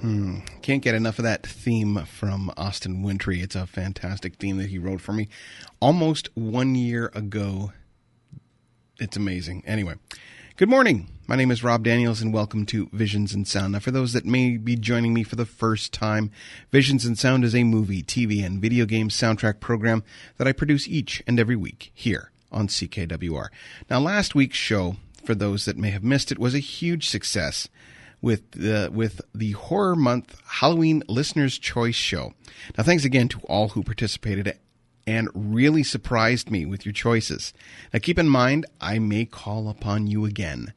Can't get enough of that theme from Austin Wintry. It's a fantastic theme that he wrote for me almost 1 year ago. It's amazing. Anyway, good morning. My name is Rob Daniels, and welcome to Visions in Sound. Now, for those that may be joining me for the first time, Visions in Sound is a movie, TV, and video game soundtrack program that I produce each and every week here on CKWR. Now, last week's show, for those that may have missed it, was a huge success with the Horror Month Halloween Listener's Choice Show. Now, thanks again to all who participated and really surprised me with your choices. Now, keep in mind, I may call upon you again.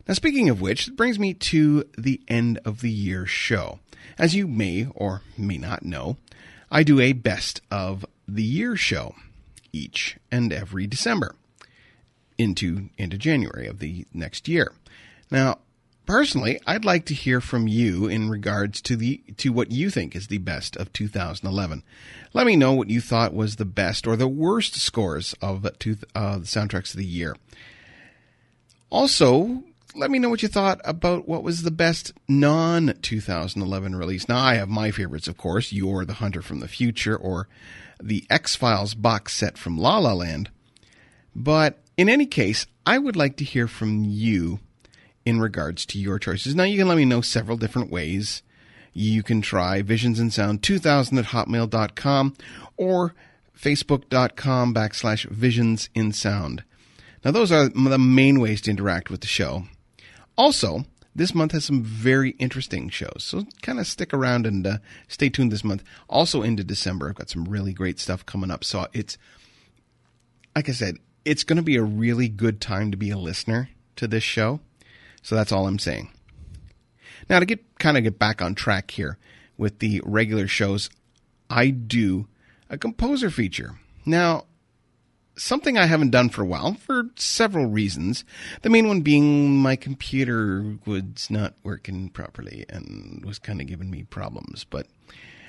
Now, speaking of which, it brings me to the end of the year show. As you may or may not know, I do a best of the year show each and every December into January of the next year. Now, personally, I'd like to hear from you in regards to what you think is the best of 2011. Let me know what you thought was the best or the worst scores of the soundtracks of the year. Also, let me know what you thought about what was the best non-2011 release. Now, I have my favorites, of course. You're the Hunter from the Future or the X-Files box set from La La Land. But in any case, I would like to hear from you in regards to your choices. Now, you can let me know several different ways. You can try visionsinsound2000@hotmail.com or facebook.com/visionsinsound. Now, those are the main ways to interact with the show. Also, this month has some very interesting shows, so kind of stick around and stay tuned this month. Also into December, I've got some really great stuff coming up. So it's, like I said, it's going to be a really good time to be a listener to this show. So that's all I'm saying. Now, to get back on track here with the regular shows, I do a composer feature. Now, something I haven't done for a while for several reasons. The main one being my computer was not working properly and was kind of giving me problems. But,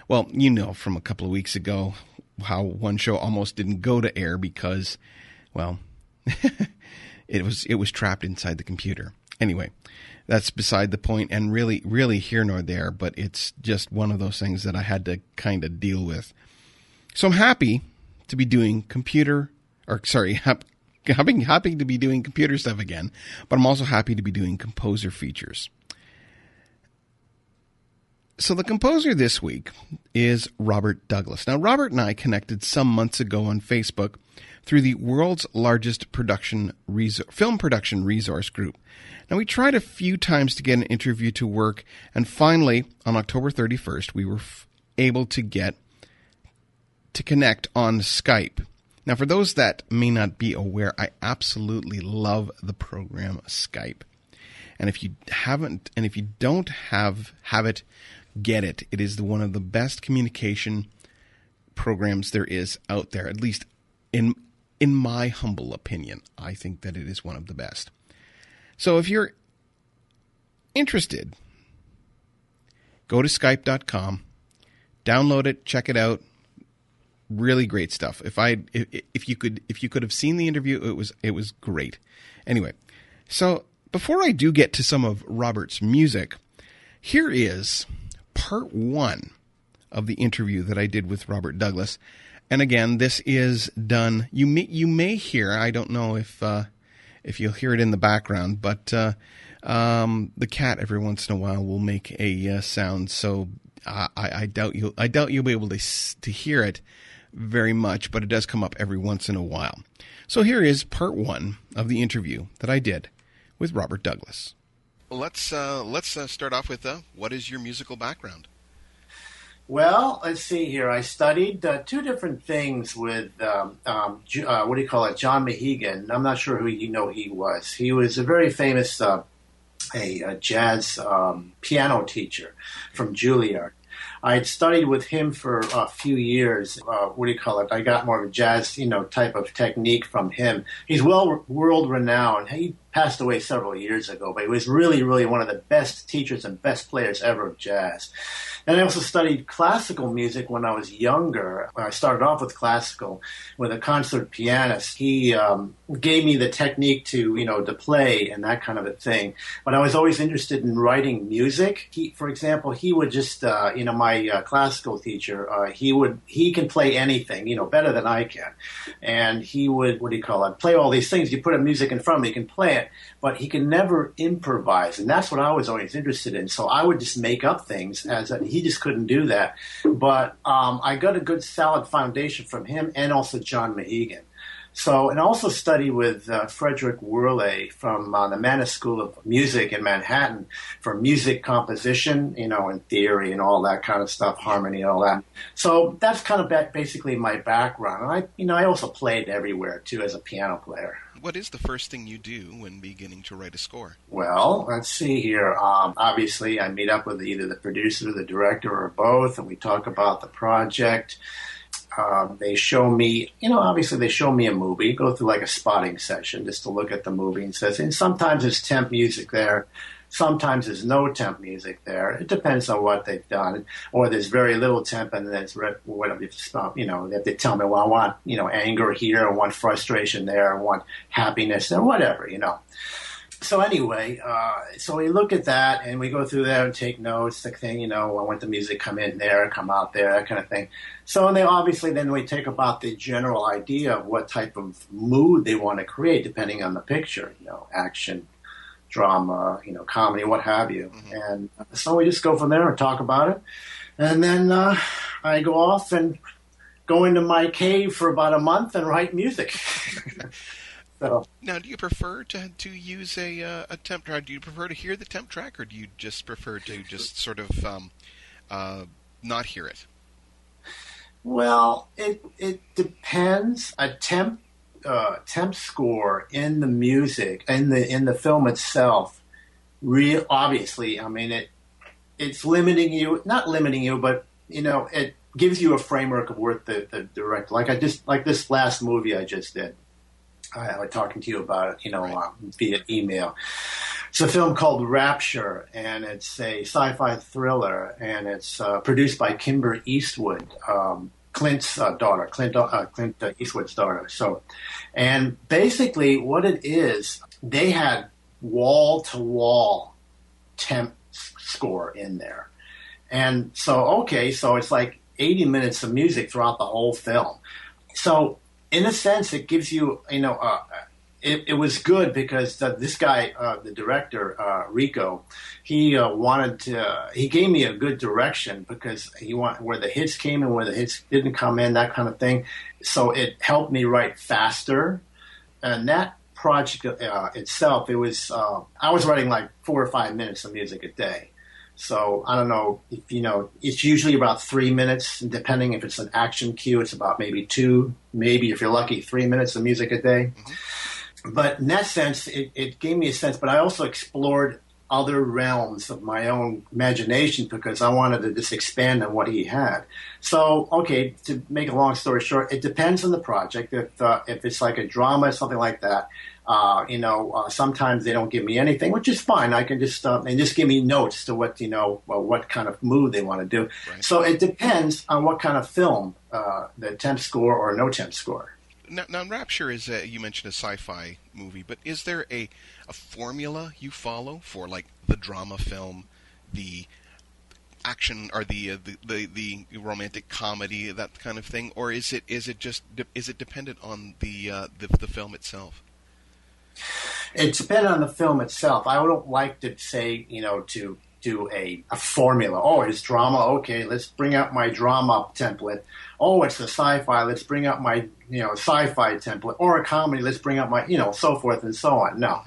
well, you know from a couple of weeks ago how one show almost didn't go to air because, well, it was trapped inside the computer. Anyway, that's beside the point and really here nor there, but it's just one of those things that I had to kind of deal with. So I'm happy to be doing happy to be doing computer stuff again, but I'm also happy to be doing composer features. So the composer this week is Robert Douglas. Now, Robert and I connected some months ago on Facebook through the world's largest film production resource group. Now, we tried a few times to get an interview to work, and finally, on October 31st, we were able to connect on Skype. Now, for those that may not be aware, I absolutely love the program Skype. And if you don't have it, get it. It is one of the best communication programs there is out there, at least in my humble opinion. I think that it is one of the best. So if you're interested, go to skype.com, download it, check it out. Really great stuff. If you could have seen the interview, it was great. Anyway, so before I do get to some of Robert's music, here is part 1 of the interview that I did with Robert Douglas. And again, this is done. You may hear. I don't know if you'll hear it in the background, but the cat every once in a while will make a sound. So I doubt you'll be able to hear it very much, but it does come up every once in a while. So here is part 1 of the interview that I did with Robert Douglas. Let's start off with what is your musical background? Well, let's see here. I studied 2 different things with John Mahegan. I'm not sure who he was. He was a very famous a jazz piano teacher from Juilliard. I had studied with him for a few years. What do you call it? I got more of a jazz, type of technique from him. He's world renowned. He passed away several years ago, but he was really, really one of the best teachers and best players ever of jazz. And I also studied classical music when I was younger. I started off with classical with a concert pianist. He gave me the technique to play and that kind of a thing. But I was always interested in writing music. For example, he would just, my classical teacher, he can play anything, better than I can. And he would, play all these things. You put a music in front of him, he can play it, but he can never improvise. And that's what I was always interested in. So I would just make up things he just couldn't do that. But I got a good solid foundation from him and also John Mahegan. So, and I also studied with Frederick Worley from the Mannes School of Music in Manhattan for music composition, and theory and all that kind of stuff, harmony and all that. So that's kind of basically my background. And I also played everywhere too as a piano player. What is the first thing you do when beginning to write a score? Well, let's see here. Obviously, I meet up with either the producer, the director, or both, and we talk about the project. They show me, obviously they show me a movie, go through like a spotting session just to look at the movie and sometimes there's temp music there. Sometimes there's no temp music there. It depends on what they've done. Or there's very little temp and then it's whatever, they tell me, well, I want, anger here, I want frustration there, I want happiness there, whatever, So anyway, so we look at that and we go through there and take notes, the thing, I want the music come in there, come out there, that kind of thing. So and then we take about the general idea of what type of mood they want to create depending on the picture, action, drama, comedy, what have you. Mm-hmm. And so we just go from there and talk about it. And then I go off and go into my cave for about a month and write music. So. Now, do you prefer to use a temp track? Do you prefer to hear the temp track, or do you just prefer to just sort of not hear it? Well, it depends. A temp score in the music in the film itself, obviously, I mean it's limiting you, not limiting you, but it gives you a framework of what the director, like this last movie I just did. I was talking to you about it, via email. It's a film called Rapture, and it's a sci-fi thriller, and it's produced by Kimber Eastwood, Clint's daughter, Clint Eastwood's daughter. So, and basically what it is, they had wall-to-wall temp score in there. And so it's like 80 minutes of music throughout the whole film. So, in a sense, it gives you, it was good because this guy, the director, Rico, he gave me a good direction because he wanted where the hits came and where the hits didn't come in, that kind of thing. So it helped me write faster. And that project itself, it was, I was writing like 4 or 5 minutes of music a day. So I don't know if it's usually about 3 minutes, depending if it's an action cue, it's about maybe 2, maybe if you're lucky, 3 minutes of music a day. Mm-hmm. But in that sense, it gave me a sense, but I also explored other realms of my own imagination because I wanted to just expand on what he had. So, okay, to make a long story short, it depends on the project. If it's like a drama, something like that, sometimes they don't give me anything, which is fine. I can just and just give me notes to what what kind of mood they want to do. Right. So it depends on what kind of film, the temp score or no temp score. Now Rapture is you mentioned a sci-fi movie, but is there a formula you follow for like the drama film, the action, or the romantic comedy, that kind of thing, or is it dependent on the film itself? It's dependent on the film itself. I don't like to say, to do a formula. Oh, it's drama. Okay, let's bring out my drama template. Oh, it's a sci-fi. Let's bring out my, sci-fi template. Or a comedy. Let's bring out my, so forth and so on. No.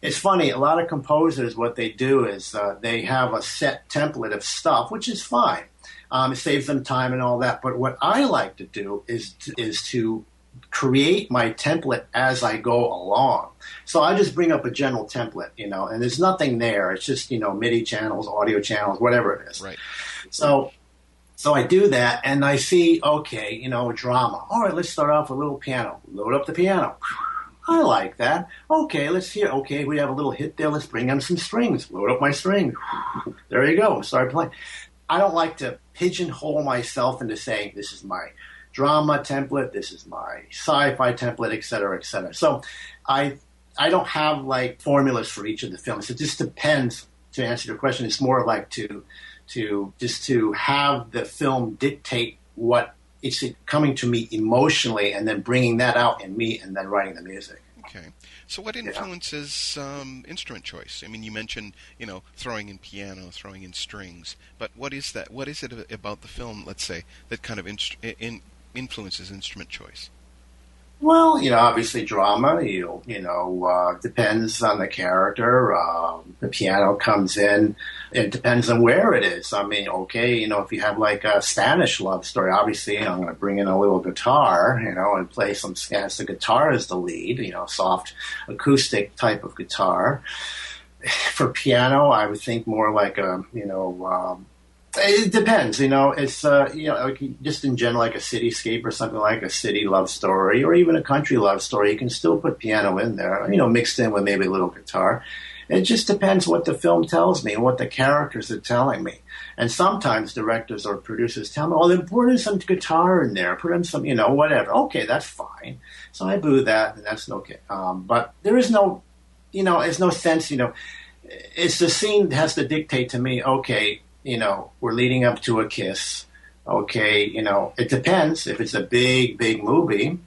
It's funny. A lot of composers, what they do is they have a set template of stuff, which is fine. It saves them time and all that. But what I like to do is to create my template as I go along. So I just bring up a general template, and there's nothing there. It's just, MIDI channels, audio channels, whatever it is. Right. So So I do that, and I see, okay, drama. All right, let's start off with a little piano. Load up the piano. I like that. Okay, let's hear. Okay, we have a little hit there. Let's bring in some strings. Load up my strings. There you go. Start playing. I don't like to pigeonhole myself into saying this is my drama template, this is my sci-fi template, et cetera, et cetera. So I don't have like formulas for each of the films. It just depends. To answer your question, it's more like to have the film dictate what it's coming to me emotionally, and then bringing that out in me, and then writing the music. Okay. So what influences instrument choice? I mean, you mentioned, throwing in piano, throwing in strings, but what is that? What is it about the film, let's say, that kind of influences instrument choice? Well, obviously drama, depends on the character. The piano comes in. It depends on where it is. I mean, okay, if you have like a Spanish love story, obviously, I'm going to bring in a little guitar, and play some Spanish. The guitar is the lead, soft acoustic type of guitar. For piano, I would think more like it depends, it's, like just in general, like a cityscape or something, like a city love story, or even a country love story. You can still put piano in there, mixed in with maybe a little guitar. It just depends what the film tells me and what the characters are telling me. And sometimes directors or producers tell me, well, then put in some guitar in there, put in some, whatever. Okay, that's fine. So I do that, and that's okay. But there is no, there's no sense, it's the scene that has to dictate to me, okay, we're leading up to a kiss. Okay, it depends. If it's a big, big movie,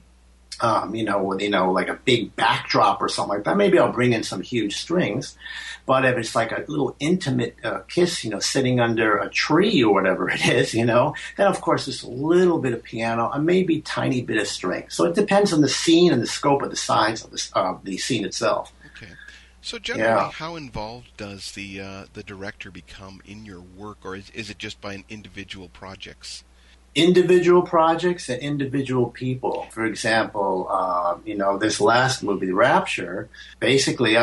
with, like a big backdrop or something like that, maybe I'll bring in some huge strings. But if it's like a little intimate kiss, sitting under a tree or whatever it is, then of course there's a little bit of piano, and maybe tiny bit of string. So it depends on the scene and the scope of the size of the scene itself. So generally, how involved does the director become in your work, or is it just by an individual projects? Individual projects and individual people. For example, this last movie, Rapture. Basically,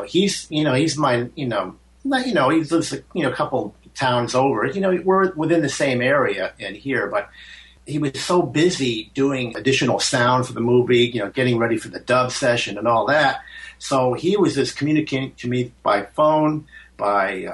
he's my, he lives a couple towns over. We're within the same area in here, but he was so busy doing additional sound for the movie, getting ready for the dub session and all that. So he was just communicating to me by phone, by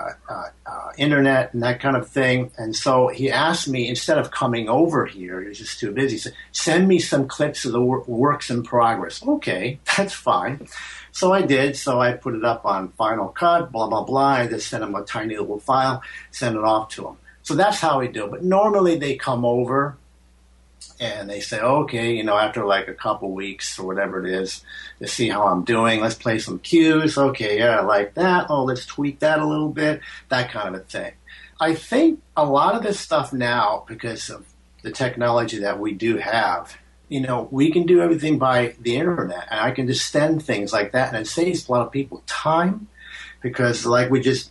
internet and that kind of thing. And so he asked me, instead of coming over here, he was just too busy, he said, send me some clips of the works in progress. Okay, that's fine. So I did. So I put it up on Final Cut, blah, blah, blah. I just sent him a tiny little file, send it off to him. So that's how we do it. But normally they come over and they say, okay, after like a couple weeks or whatever it is, to see how I'm doing, let's play some cues. Okay, yeah, I like that. Oh, let's tweak that a little bit, that kind of a thing. I think a lot of this stuff now, because of the technology that we do have, we can do everything by the internet, and I can just send things like that, and it saves a lot of people time, because like this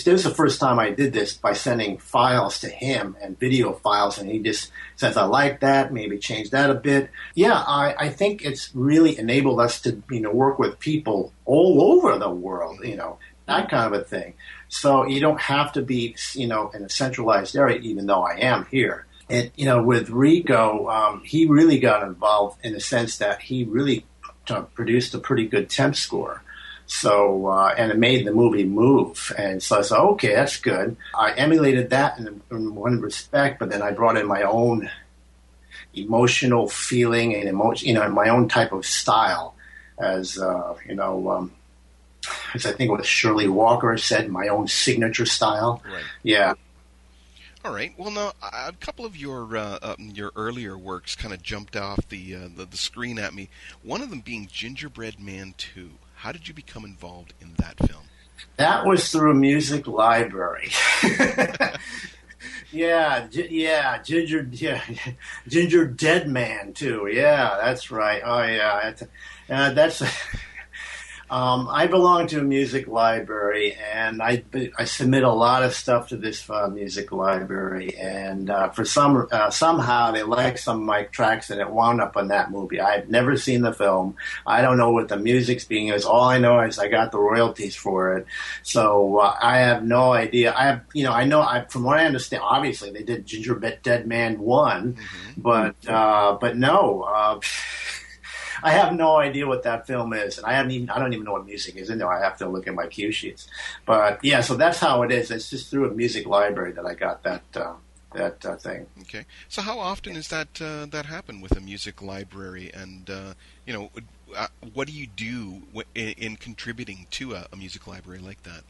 was the first time I did this by sending files to him and video files, and he just says, I like that, maybe change that a bit. Yeah, I think it's really enabled us to, work with people all over the world, that kind of a thing. So you don't have to be, in a centralized area, even though I am here. And, with Rico, he really got involved in the sense that he really produced a pretty good temp score. So, and it made the movie move. And so I said, okay, that's good. I emulated that in one respect, but then I brought in my own emotional feeling and my own type of style as I think what Shirley Walker said, my own signature style. Right. Yeah. All right. Well, now a couple of your earlier works kind of jumped off the screen at me. One of them being Gingerbread Man 2. How did you become involved in that film? That was through a music library. Ginger Dead Man too. Yeah, that's right. Oh yeah, that's I belong to a music library, and I submit a lot of stuff to this music library. And for somehow they like some of my tracks, and it wound up on that movie. I've never seen the film. I don't know what the music's being is. All I know is I got the royalties for it. So I have no idea. I know. From what I understand, obviously they did Ginger Dead Man 1, but no. I have no idea what that film is, and I don't even know what music is in there. I have to look at my cue sheets. But yeah, so that's how it is. It's just through a music library that I got that thing. Okay. So how often is that happen with a music library? And what do you do in contributing to a music library like that?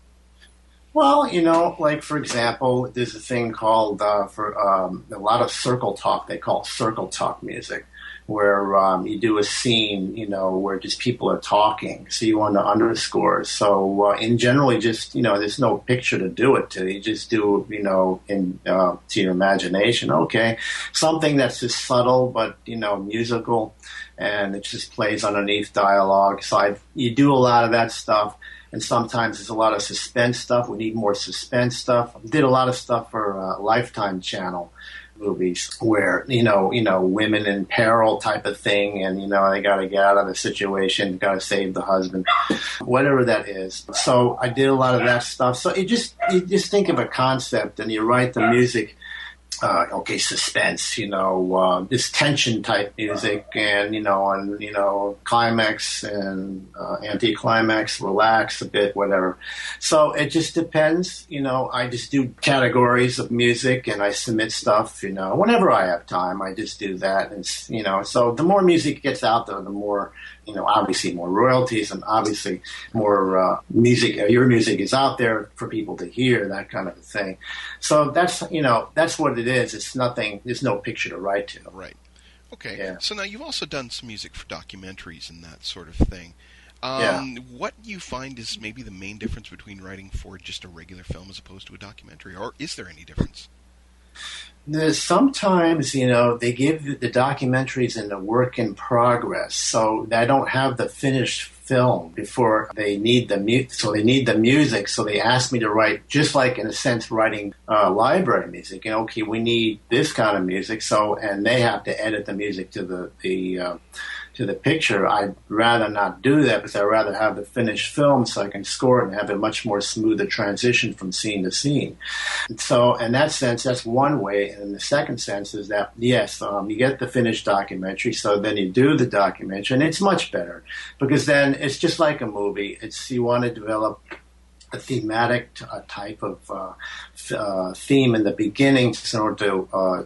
Well, like for example, there's a thing called for a lot of circle talk. They call it circle talk music, where you do a scene, where just people are talking. So you want to underscore. So in generally, just there's no picture to do it to. You just do, to your imagination. Okay, something that's just subtle but musical, and it just plays underneath dialogue. So you do a lot of that stuff. And sometimes there's a lot of suspense stuff. We need more suspense stuff. I did a lot of stuff for Lifetime Channel movies where, women in peril type of thing. And, they got to get out of the situation, got to save the husband, whatever that is. So I did a lot of that stuff. So you just think of a concept and you write the music. Suspense, this tension type music and, climax and anti-climax, relax a bit, whatever. So it just depends, I just do categories of music and I submit stuff, whenever I have time, I just do that. And, so the more music gets out there, the more, obviously more royalties and obviously more music, your music is out there for people to hear, that kind of a thing. So that's what it is. It's nothing, there's no picture to write to. Right. Okay. Yeah. So now you've also done some music for documentaries and that sort of thing. What do you find is maybe the main difference between writing for just a regular film as opposed to a documentary, or is there any difference? There's sometimes, they give the documentaries in the work in progress, so they don't have the finished film before they need the music. So they need the music, so they ask me to write, just like in a sense writing library music. Okay, we need this kind of music, and they have to edit the music to the picture. I'd rather not do that because I'd rather have the finished film so I can score it and have a much more smoother transition from scene to scene. So in that sense, that's one way. And the second sense is that, yes, you get the finished documentary, so then you do the documentary, and it's much better because then it's just like a movie. You want to develop a thematic type of theme in the beginning in order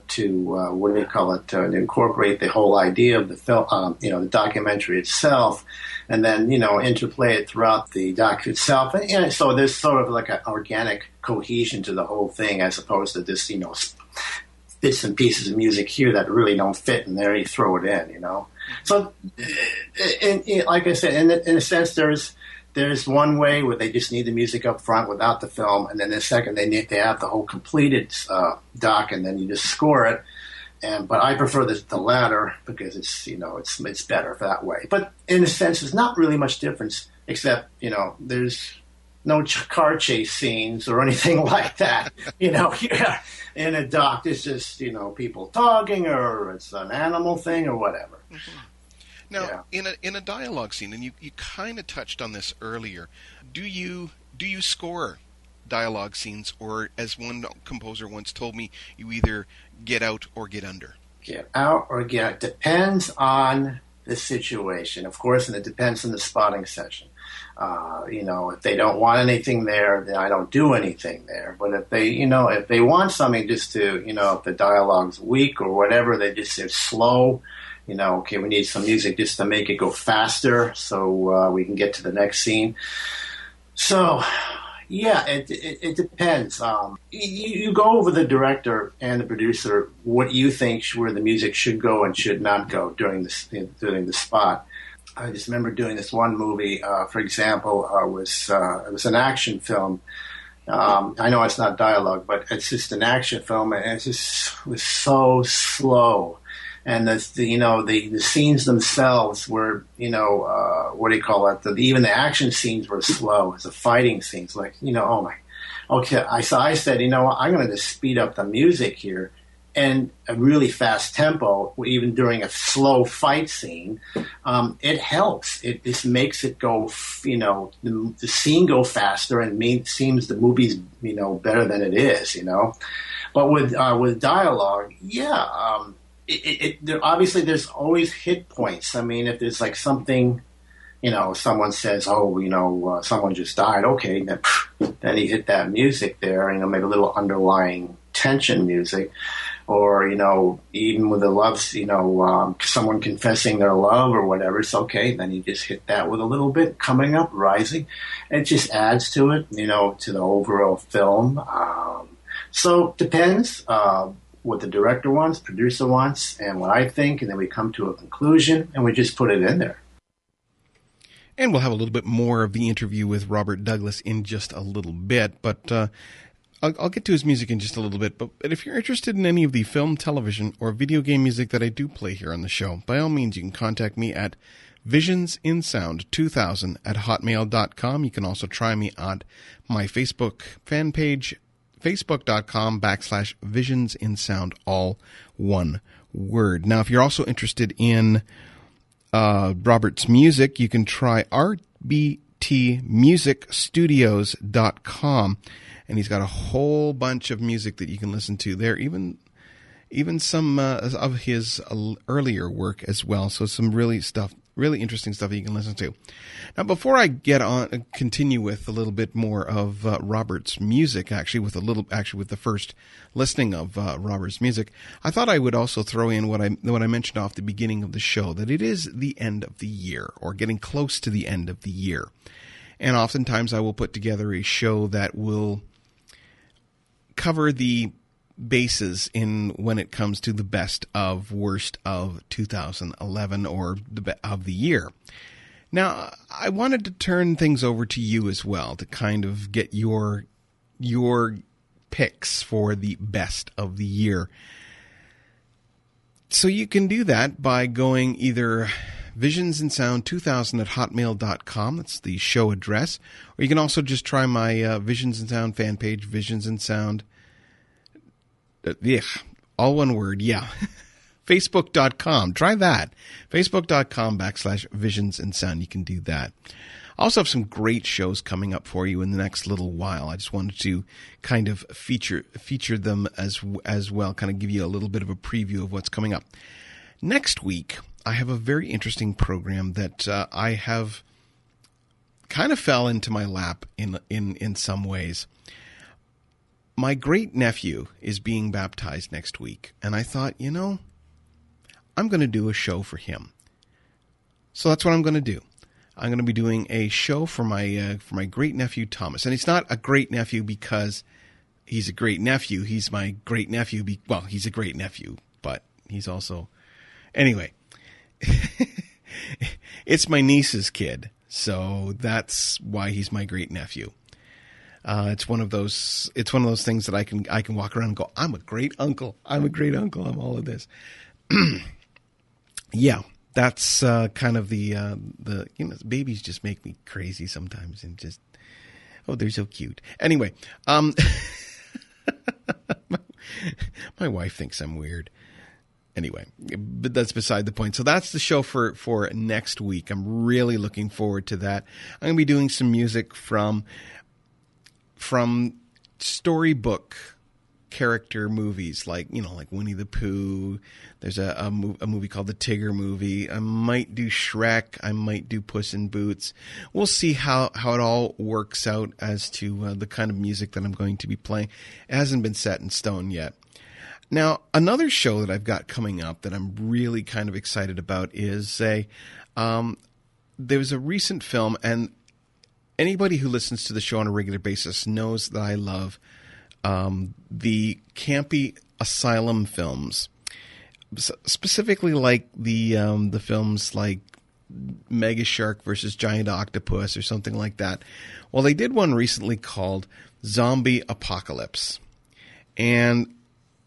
to incorporate the whole idea of the film, the documentary itself, and then interplay it throughout the doc itself, and so there's sort of like an organic cohesion to the whole thing, as opposed to this bits and pieces of music here that really don't fit, and there you throw it in, So, like I said, in a sense, there's one way where they just need the music up front without the film, and then the second they have the whole completed doc, and then you just score it. But I prefer the latter because it's better that way. But in a sense, there's not really much difference, except there's no car chase scenes or anything like that. In a doc, it's just people talking, or it's an animal thing, or whatever. Mm-hmm. Now, in a dialogue scene, and you kind of touched on this earlier, do you score dialogue scenes, or as one composer once told me, you either get out or get under? Get out or get out. Depends on the situation, of course, and it depends on the spotting session. If they don't want anything there, then I don't do anything there. But if they want something just to, if the dialogue's weak or whatever, they just say slow. Okay, we need some music just to make it go faster so we can get to the next scene. So, yeah, it depends. You go over the director and the producer what you think where the music should go and should not go during the spot. I just remember doing this one movie, for example, it was an action film. I know it's not dialogue, but it's just an action film, and it was so slow. and the scenes themselves were, what do you call it? Even the action scenes were slow. The fighting scenes, like, oh my, okay. I said, I'm going to just speed up the music here, and a really fast tempo, even during a slow fight scene, it helps. It just makes it go, the scene go faster, and seems the movie's, better than it is, But with dialogue, yeah, obviously there's always hit points. I mean, if there's like something, someone says, someone just died. Okay, then you hit that music there, maybe a little underlying tension music. Or, even with the loves, someone confessing their love or whatever, it's okay. Then you just hit that with a little bit coming up, rising. It just adds to it, to the overall film. So depends what the director wants, producer wants, and what I think. And then we come to a conclusion and we just put it in there. And we'll have a little bit more of the interview with Robert Douglas in just a little bit. But I'll get to his music in just a little bit, but if you're interested in any of the film, television, or video game music that I do play here on the show, by all means, you can contact me at visionsinsound2000@hotmail.com. You can also try me on my Facebook fan page, facebook.com/visionsinsound, all one word. Now, if you're also interested in Robert's music, you can try rbtmusicstudios.com. And he's got a whole bunch of music that you can listen to there, even some of his earlier work as well. So some really interesting stuff that you can listen to. Now, before I continue with a little bit more of Robert's music, with the first listening of Robert's music, I thought I would also throw in what I mentioned off the beginning of the show, that it is the end of the year, or getting close to the end of the year, and oftentimes I will put together a show that will cover the bases when it comes to the best of worst of 2011, or of the year. Now, I wanted to turn things over to you as well to kind of get your picks for the best of the year. So you can do that by going either visionsinsound2000@hotmail.com. That's the show address. Or you can also just try my Visions in Sound fan page, Visions in Sound. All one word, yeah. Facebook.com. Try that. Facebook.com/Visions in Sound. You can do that. I also have some great shows coming up for you in the next little while. I just wanted to kind of feature them as well, kind of give you a little bit of a preview of what's coming up. Next week, I have a very interesting program that I have kind of fell into my lap in some ways. My great-nephew is being baptized next week, and I thought, I'm going to do a show for him. So that's what I'm going to do. I'm going to be doing a show for my great-nephew Thomas. And he's not a great-nephew because he's a great-nephew. He's my great-nephew. He's a great-nephew, but he's also... Anyway, it's my niece's kid, so that's why he's my great-nephew. It's one of those things that I can walk around and go, I'm a great uncle. I'm a great uncle. I'm all of this. Yeah, that's kind of the babies just make me crazy sometimes, and just, they're so cute. Anyway, my wife thinks I'm weird. Anyway, but that's beside the point. So that's the show for next week. I'm really looking forward to that. I'm going to be doing some music from storybook character movies, like Winnie the Pooh. There's a movie called the Tigger Movie. I might do Shrek. I might do Puss in Boots. We'll see how it all works out as to the kind of music that I'm going to be playing. It hasn't been set in stone yet. Now, another show that I've got coming up that I'm really kind of excited about is there was a recent film, and anybody who listens to the show on a regular basis knows that I love the campy asylum films, specifically like the films like Mega Shark versus Giant Octopus or something like that. Well, they did one recently called Zombie Apocalypse, and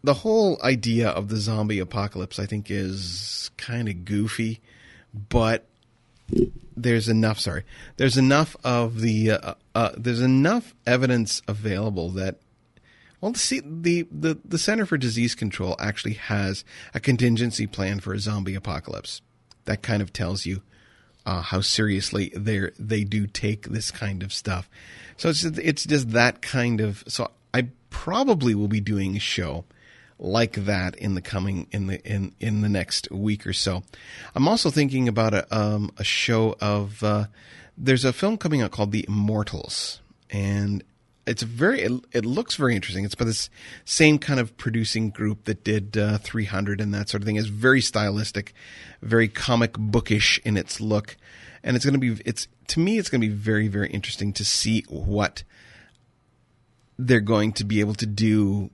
the whole idea of the zombie apocalypse, I think, is kind of goofy, but there's enough of there's enough evidence available that, well, see, the Center for Disease Control actually has a contingency plan for a zombie apocalypse. That kind of tells you how seriously they do take this kind of stuff. So it's just that kind of. So I probably will be doing a show like that in the next week or so. I'm also thinking about a show of there's a film coming out called The Immortals, and it looks very interesting. It's by this same kind of producing group that did 300 and that sort of thing. It's very stylistic, very comic bookish in its look, and to me it's going to be very, very interesting to see what they're going to be able to do.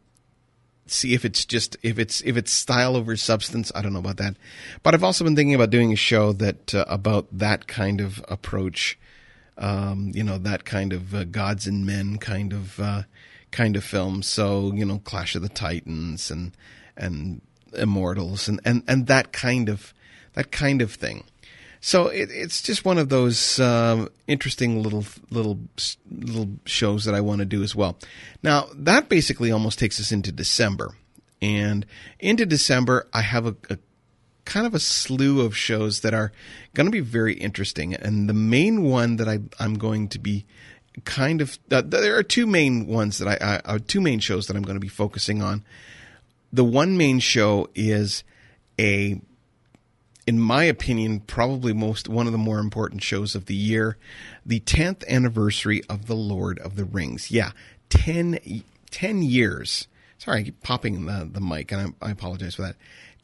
See if it's style over substance. I don't know about that, but I've also been thinking about doing a show that about that kind of approach. That kind of gods and men kind of film. So Clash of the Titans and Immortals and that kind of thing. So it's just one of those interesting little shows that I want to do as well. Now, that basically almost takes us into December. And into December, I have a kind of a slew of shows that are going to be very interesting. And the main one that I'm going to be there are two main ones that two main shows that I'm going to be focusing on. The one main show is in my opinion, probably one of the more important shows of the year, the 10th anniversary of The Lord of the Rings. Yeah, 10 years. Sorry, I keep popping the mic, and I apologize for that.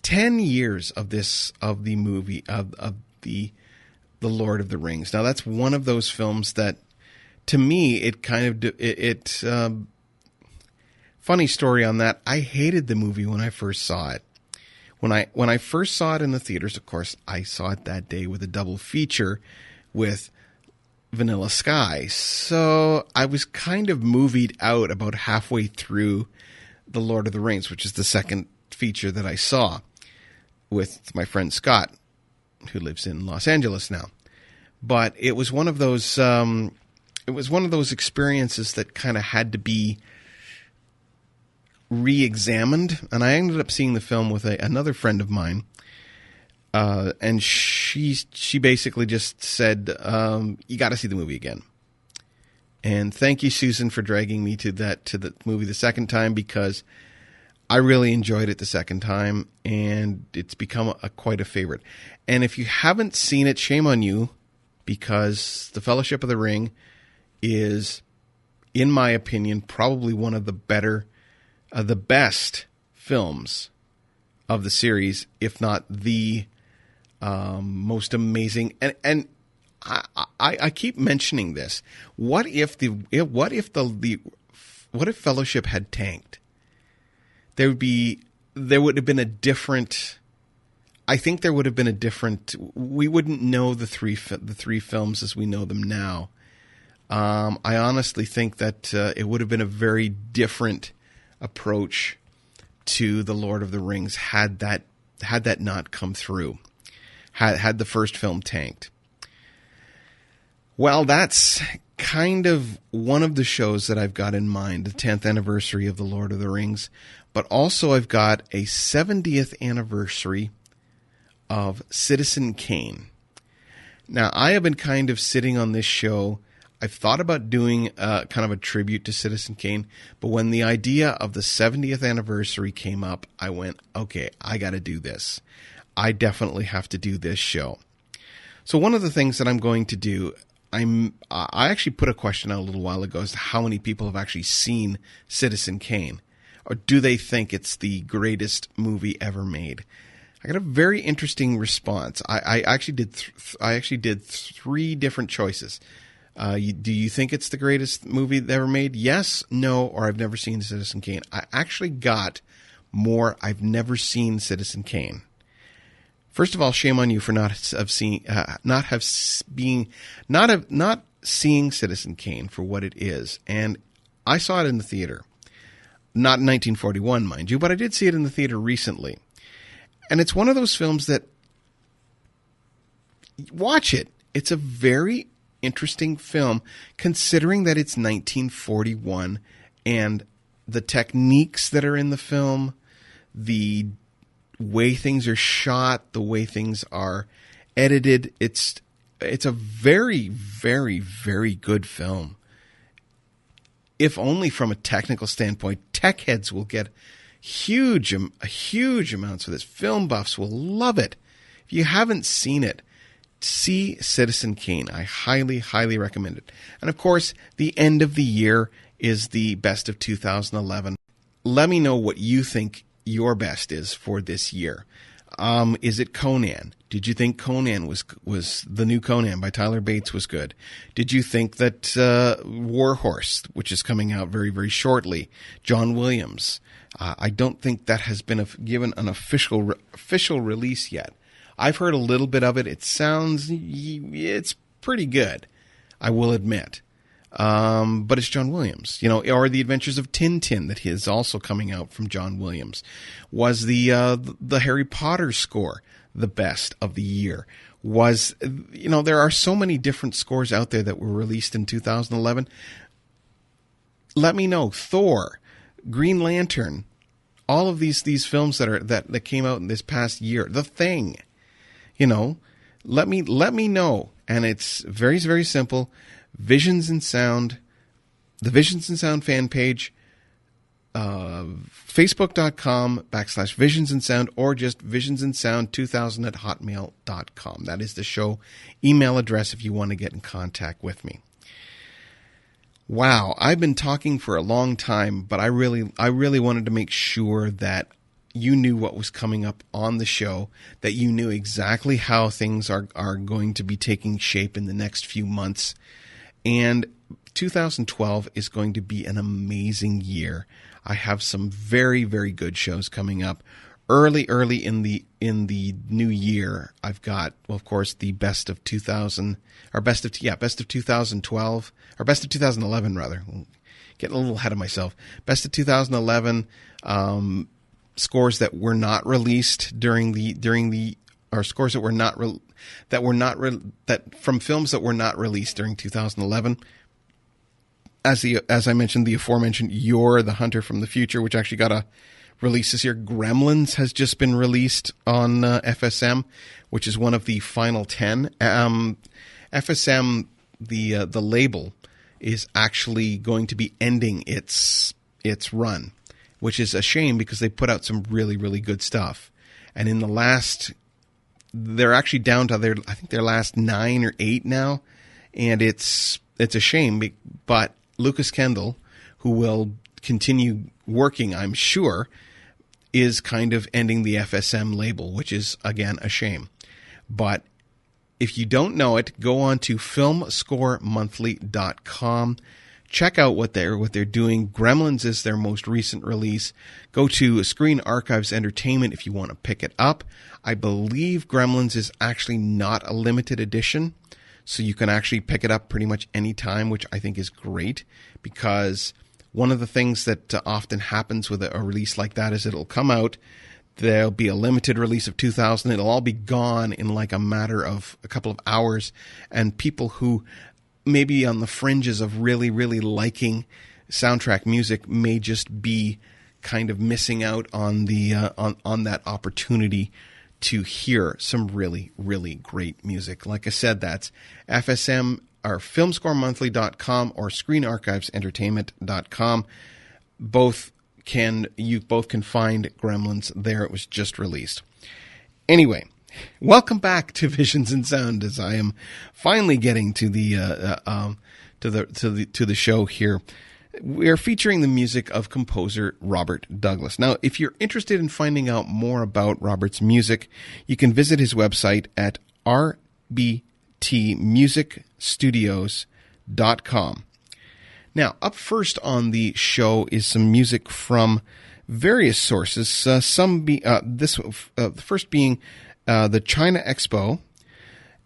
10 years of the movie of the Lord of the Rings. Now, that's one of those films that, to me, it kind of funny story on that. I hated the movie when I first saw it. When I first saw it in the theaters, of course, I saw it that day with a double feature with Vanilla Sky. So I was kind of movied out about halfway through The Lord of the Rings, which is the second feature that I saw with my friend Scott, who lives in Los Angeles now. But it was one of those experiences that kind of had to be re-examined, and I ended up seeing the film with another friend of mine, and she basically just said, you got to see the movie again. And thank you, Susan, for dragging me to the movie the second time, because I really enjoyed it the second time, and it's become quite a favorite. And if you haven't seen it, shame on you, because The Fellowship of the Ring is, in my opinion, probably one of the best films of the series, if not the most amazing. And I keep mentioning this. What if Fellowship had tanked? There would have been a different. I think there would have been a different. We wouldn't know the three films as we know them now. I honestly think that it would have been a very different approach to The Lord of the Rings had that not come through, had the first film tanked. Well, that's kind of one of the shows that I've got in mind, the 10th anniversary of The Lord of the Rings, but also I've got a 70th anniversary of Citizen Kane. Now, I have been kind of sitting on this show. I've thought about doing kind of a tribute to Citizen Kane, but when the idea of the 70th anniversary came up, I went, okay, I got to do this. I definitely have to do this show. So one of the things that I'm going to do, I actually put a question out a little while ago as to how many people have actually seen Citizen Kane, or do they think it's the greatest movie ever made? I got a very interesting response. I actually did three different choices. Do you think it's the greatest movie ever made? Yes, no, or I've never seen Citizen Kane. I actually got more. I've never seen Citizen Kane. First of all, shame on you for not seeing Citizen Kane for what it is. And I saw it in the theater. Not in 1941, mind you, but I did see it in the theater recently. And it's one of those films that, watch it. It's a very interesting film, considering that it's 1941 and the techniques that are in the film, the way things are shot, the way things are edited. It's a very, very, very good film. If only from a technical standpoint. Tech heads will get huge amounts of this. Film buffs will love it. If you haven't seen it, see Citizen Kane. I highly, highly recommend it. And of course, the end of the year is the best of 2011. Let me know what you think your best is for this year. Is it Conan? Did you think Conan was the new Conan by Tyler Bates was good? Did you think that Warhorse, which is coming out very, very shortly, John Williams? I don't think that has been given an official release yet. I've heard a little bit of it. It's pretty good, I will admit. But it's John Williams, or The Adventures of Tintin that is also coming out from John Williams. Was the Harry Potter score the best of the year? There are so many different scores out there that were released in 2011. Let me know. Thor, Green Lantern, all of these films that came out in this past year. The Thing, let me know. And it's very, very simple. Visions and Sound, the Visions and Sound fan page, facebook.com/Visions and Sound, or just visionsandsound2000@hotmail.com. That is the show email address if you want to get in contact with me. Wow, I've been talking for a long time, but I really wanted to make sure that you knew what was coming up on the show, that you knew exactly how things are going to be taking shape in the next few months. And 2012 is going to be an amazing year. I have some very, very good shows coming up. Early in the new year, I've got, well, of course, the best of 2012, or best of 2011 rather. Getting a little ahead of myself. Best of 2011 scores that were not released or scores that were not from films that were not released during 2011. As I mentioned, the aforementioned You're the Hunter from the Future, which actually got a release this year. Gremlins has just been released on FSM, which is one of the final 10. FSM, the label, is actually going to be ending its run, which is a shame because they put out some really, really good stuff. And in the last, they're actually down to their last 9 or 8 now, and it's a shame. But Lucas Kendall, who will continue working, I'm sure, is kind of ending the FSM label, which is, again, a shame. But if you don't know it, go on to filmscoremonthly.com. Check out what they're doing. Gremlins is their most recent release. Go to Screen Archives Entertainment if you want to pick it up. I believe Gremlins is actually not a limited edition, so you can actually pick it up pretty much any time, which I think is great, because one of the things that often happens with a release like that is it'll come out, there'll be a limited release of 2000, it'll all be gone in like a matter of a couple of hours, and people who maybe on the fringes of really, really liking soundtrack music may just be kind of missing out on the on that opportunity to hear some really, really great music. Like I said, that's FSM or filmscoremonthly.com or screenarchivesentertainment.com. You both can find Gremlins there. It was just released. Anyway, welcome back to Visions and Sound, as I am finally getting to the show here. We are featuring the music of composer Robert Douglas. Now, if you're interested in finding out more about Robert's music, you can visit his website at rbtmusicstudios.com. Now, up first on the show is some music from various sources. The first being the China Expo,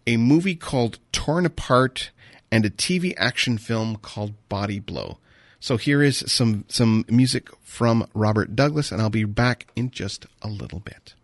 a movie called Torn Apart, and a TV action film called Body Blow. So here is some music from Robert Douglas, and I'll be back in just a little bit.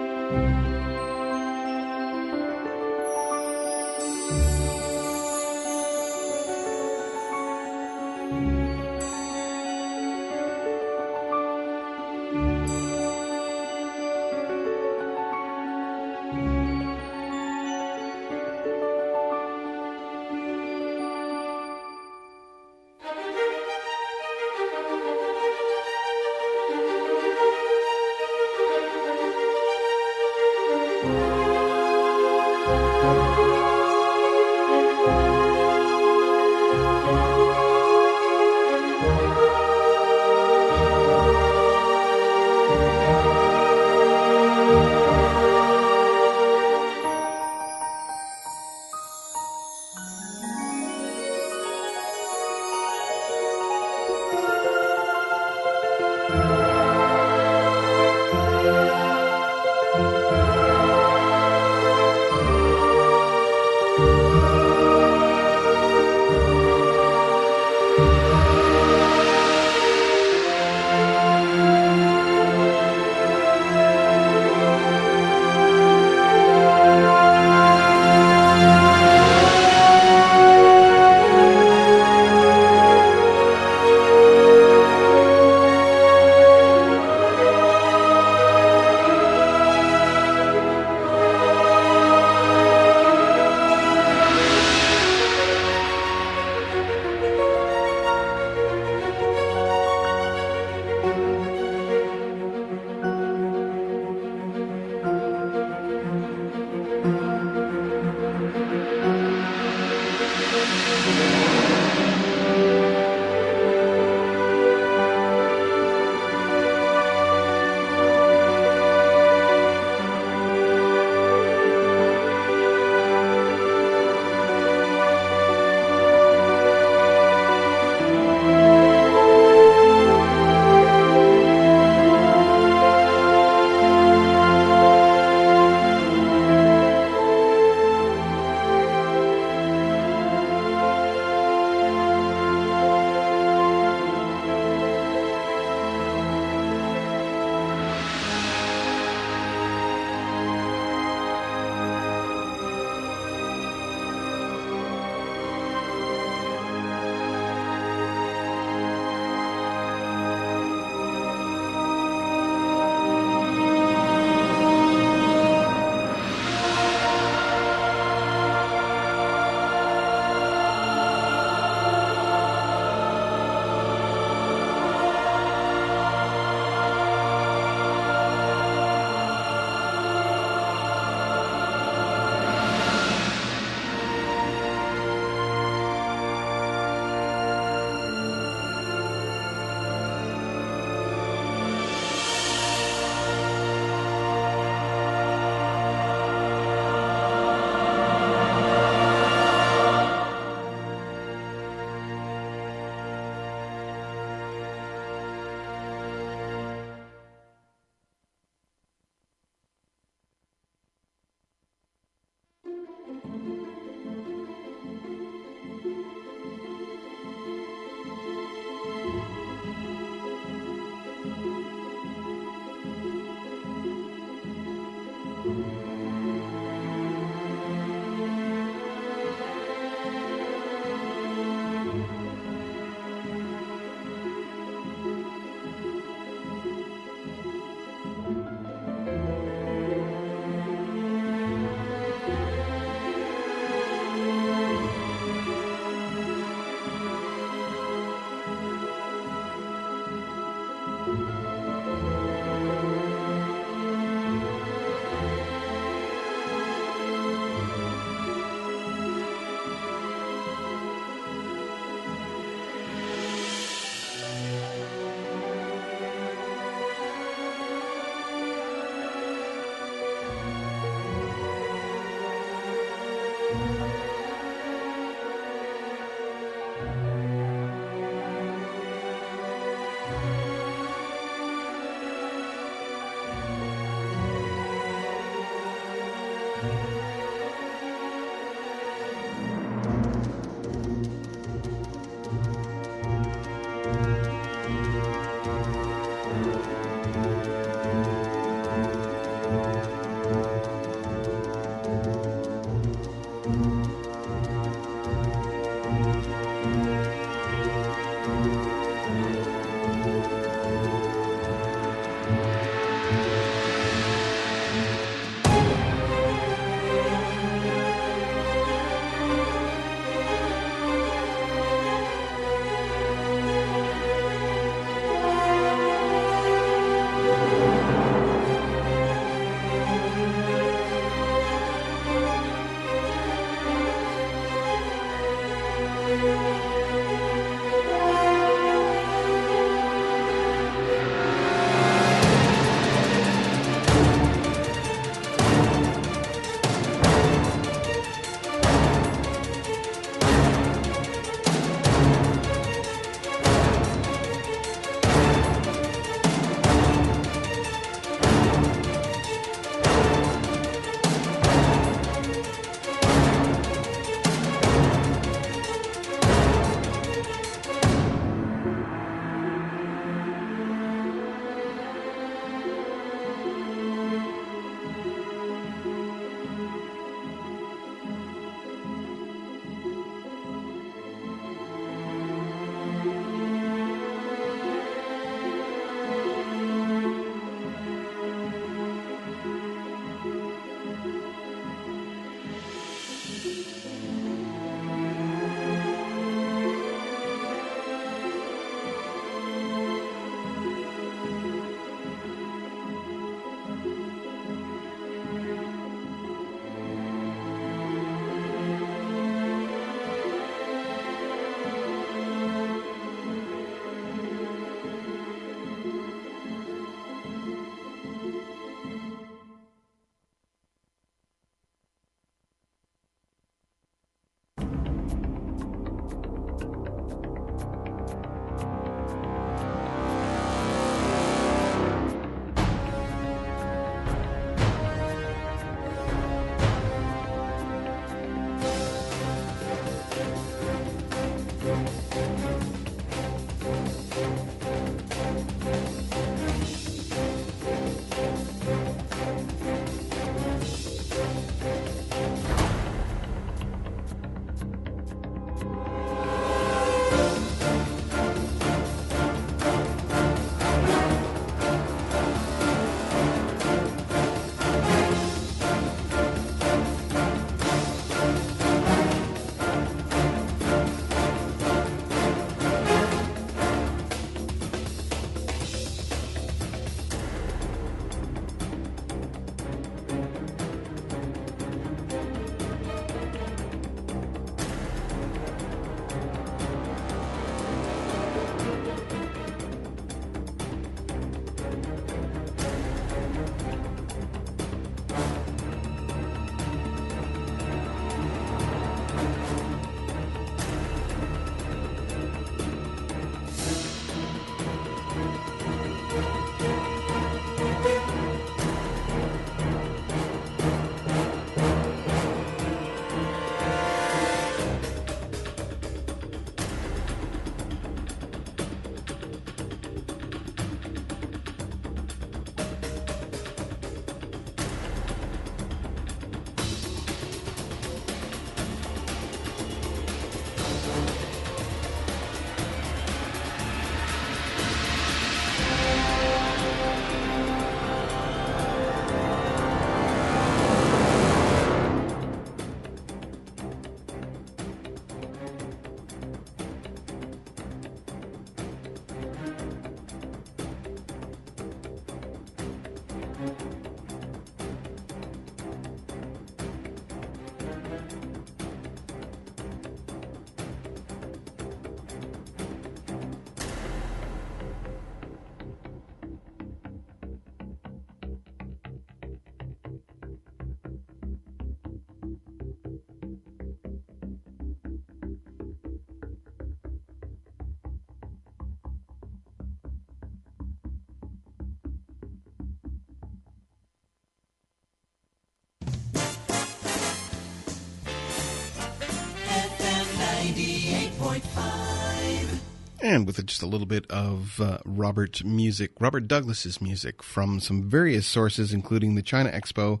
And with just a little bit of Robert Douglas's music from some various sources, including the China Expo,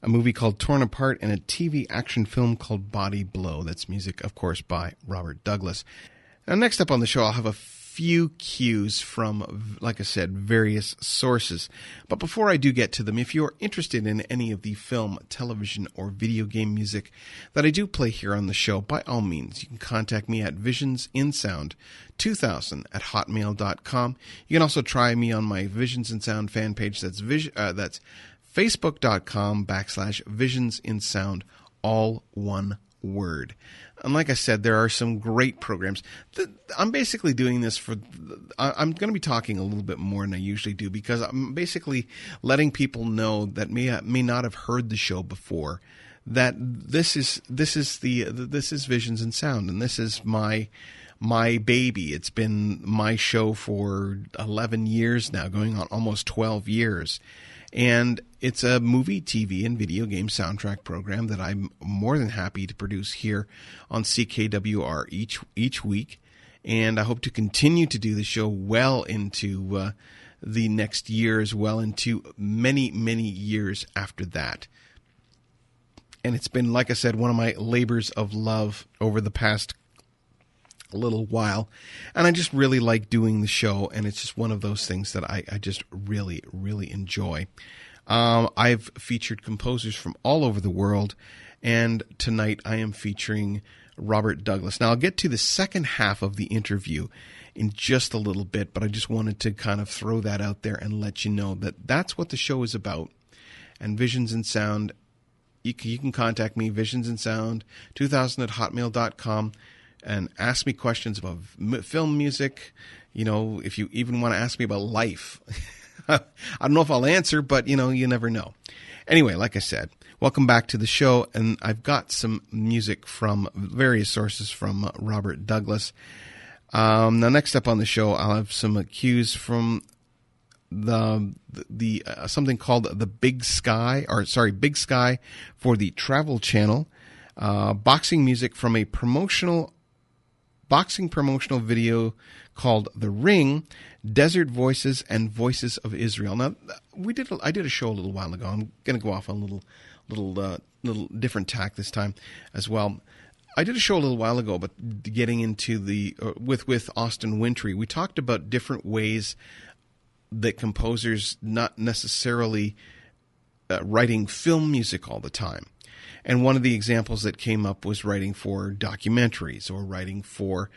a movie called Torn Apart, and a TV action film called Body Blow. That's music, of course, by Robert Douglas. Now, next up on the show, I'll have a few cues from, like I said, various sources. But before I do get to them, if you're interested in any of the film, television, or video game music that I do play here on the show, by all means, you can contact me at visionsinsound2000@hotmail.com. You can also try me on my Visions in Sound fan page. That's facebook.com/visionsinsound, all one word. And like I said, there are some great programs. I'm basically doing this I'm going to be talking a little bit more than I usually do, because I'm basically letting people know that may not have heard the show before, that this is Visions in Sound, and this is my baby. It's been my show for 11 years now, going on almost 12 years. And it's a movie, TV, and video game soundtrack program that I'm more than happy to produce here on CKWR each week. And I hope to continue to do the show well into the next years, well into many, many years after that. And it's been, like I said, one of my labors of love over the past little while, and I just really like doing the show, and it's just one of those things that I just really, really enjoy. I've featured composers from all over the world, and tonight I am featuring Robert Douglas. Now, I'll get to the second half of the interview in just a little bit, but I just wanted to kind of throw that out there and let you know that that's what the show is about. And Visions in Sound, you can contact me, visionsinsound2000@hotmail.com, and ask me questions about film music. You know, if you even want to ask me about life. I don't know if I'll answer, but, you never know. Anyway, like I said, welcome back to the show, and I've got some music from various sources from Robert Douglas. Now, next up on the show, I'll have some cues from the something called the Big Sky for the Travel Channel. Boxing music from a boxing promotional video called The Ring, Desert Voices and Voices of Israel. Now, I did a show a little while ago. I'm going to go off on a little different tack this time as well. I did a show a little while ago, but getting into with Austin Wintry, we talked about different ways that composers not necessarily writing film music all the time. And one of the examples that came up was writing for documentaries or writing for,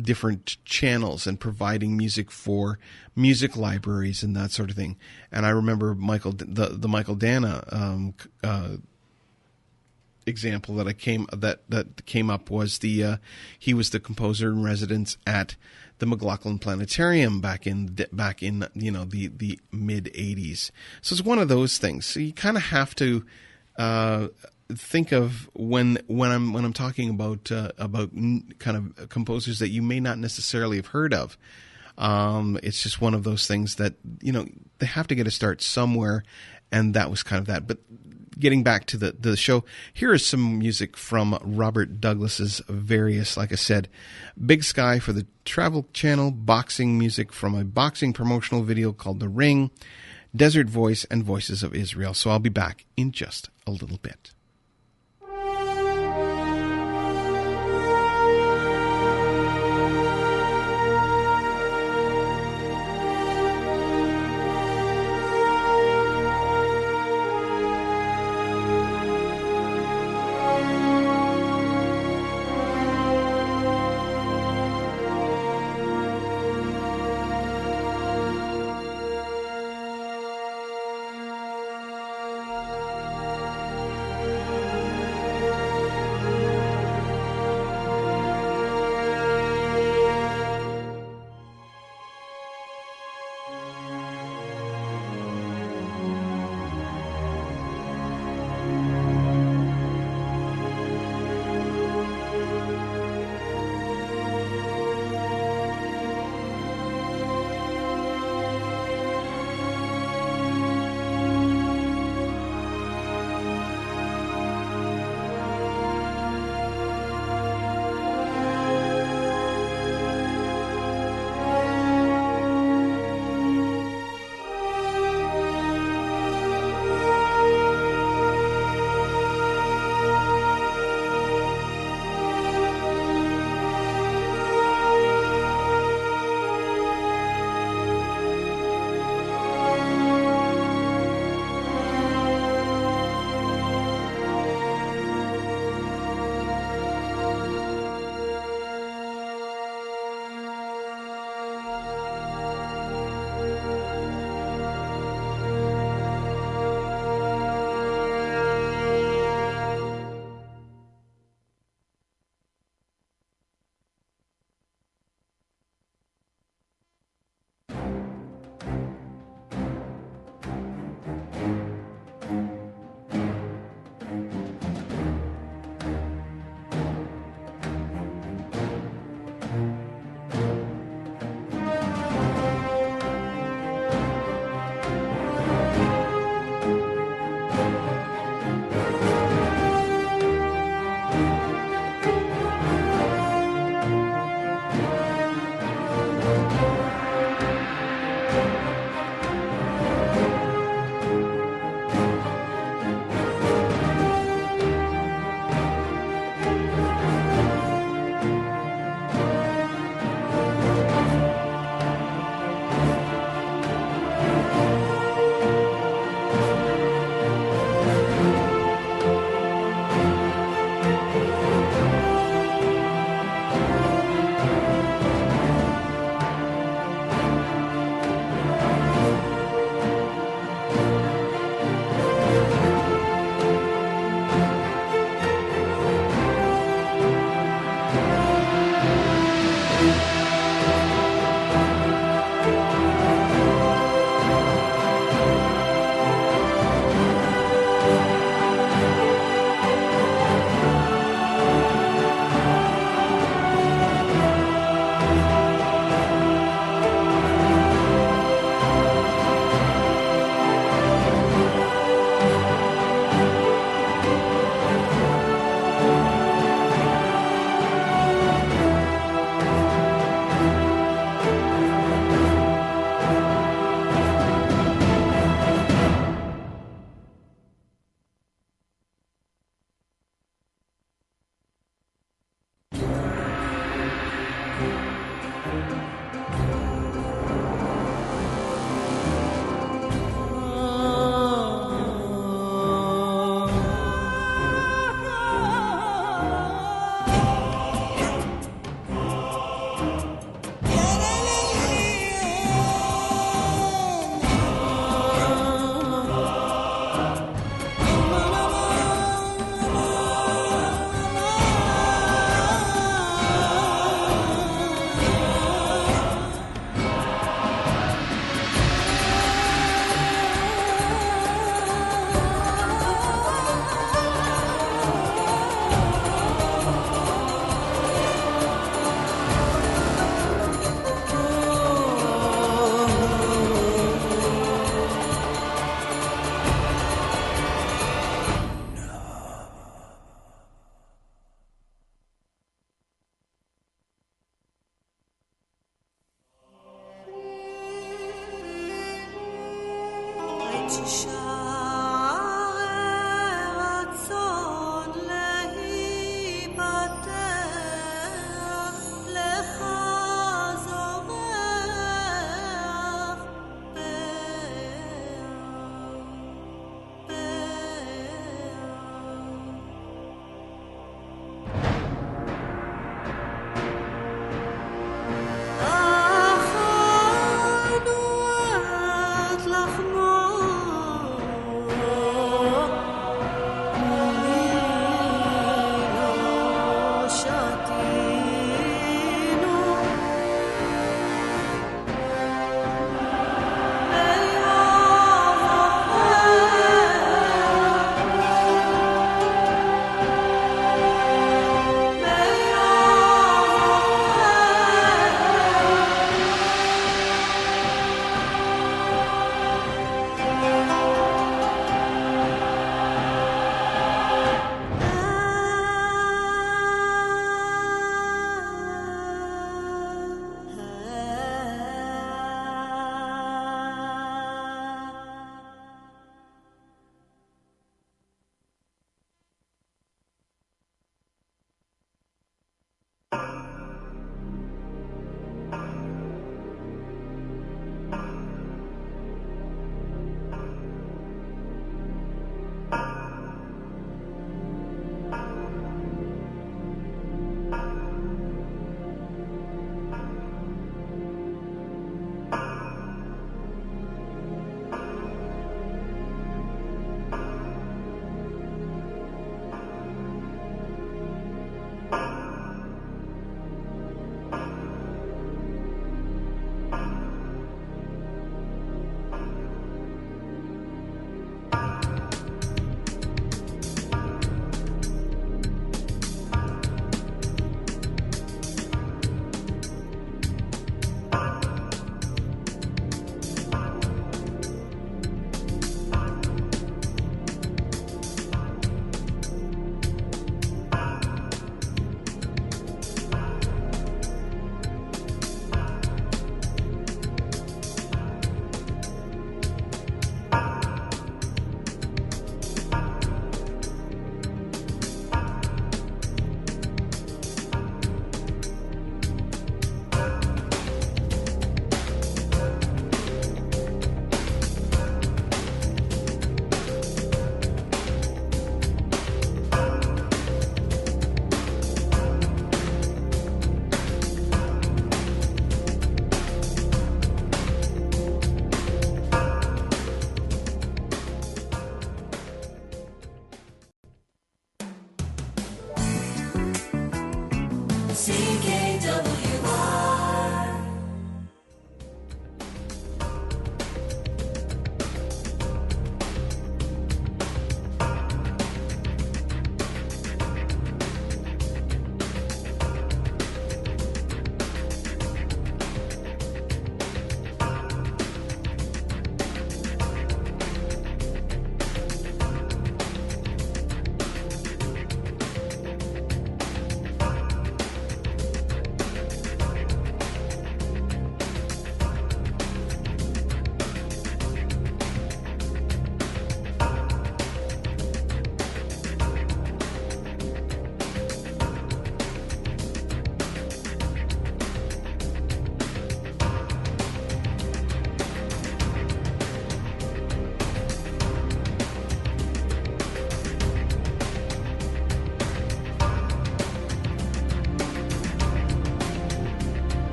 different channels and providing music for music libraries and that sort of thing. And I remember the Michael Dana example that came up was he was the composer in residence at the McLaughlin Planetarium back in the mid 80s. So it's one of those things. So you kind of have to think of when I'm talking about kind of composers that you may not necessarily have heard of. It's just one of those things that they have to get a start somewhere, and that was kind of that. But getting back to the show, here is some music from Robert Douglas's various, like I said, Big Sky for the Travel Channel, boxing music from a boxing promotional video called The Ring, Desert Voice, and Voices of Israel. So I'll be back in just a little bit.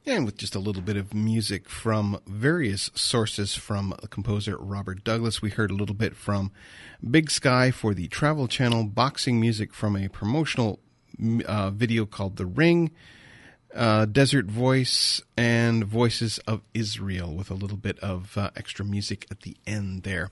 and with just a little bit of music from various sources from composer Robert Douglas. We heard a little bit from Big Sky for the Travel Channel, boxing music from a promotional video called The Ring, Desert Voice, and Voices of Israel with a little bit of extra music at the end there.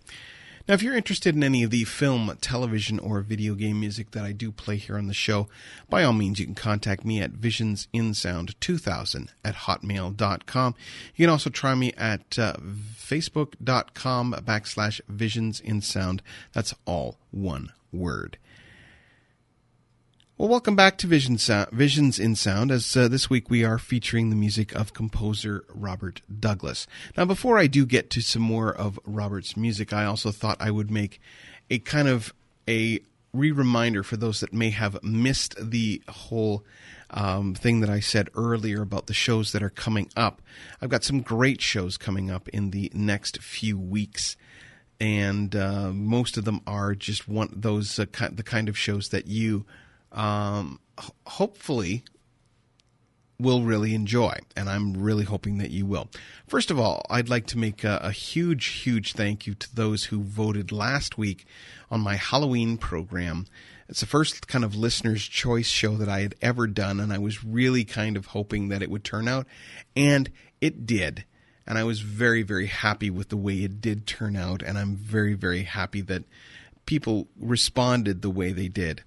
Now, if you're interested in any of the film, television, or video game music that I do play here on the show, by all means, you can contact me at visionsinsound2000@hotmail.com. You can also try me at facebook.com/visionsinsound. That's all one word. Well, welcome back to Visions in Sound, as this week we are featuring the music of composer Robert Douglas. Now, before I do get to some more of Robert's music, I also thought I would make a kind of a reminder for those that may have missed the whole thing that I said earlier about the shows that are coming up. I've got some great shows coming up in the next few weeks, and most of them are just the kind of shows that you hopefully will really enjoy, and I'm really hoping that you will. First of all, I'd like to make a huge thank you to those who voted last week on my Halloween program. It's the first kind of listener's choice show that I had ever done, and I was really kind of hoping that it would turn out, and it did. And I was very, very happy with the way it did turn out, and I'm very, very happy that people responded the way they did.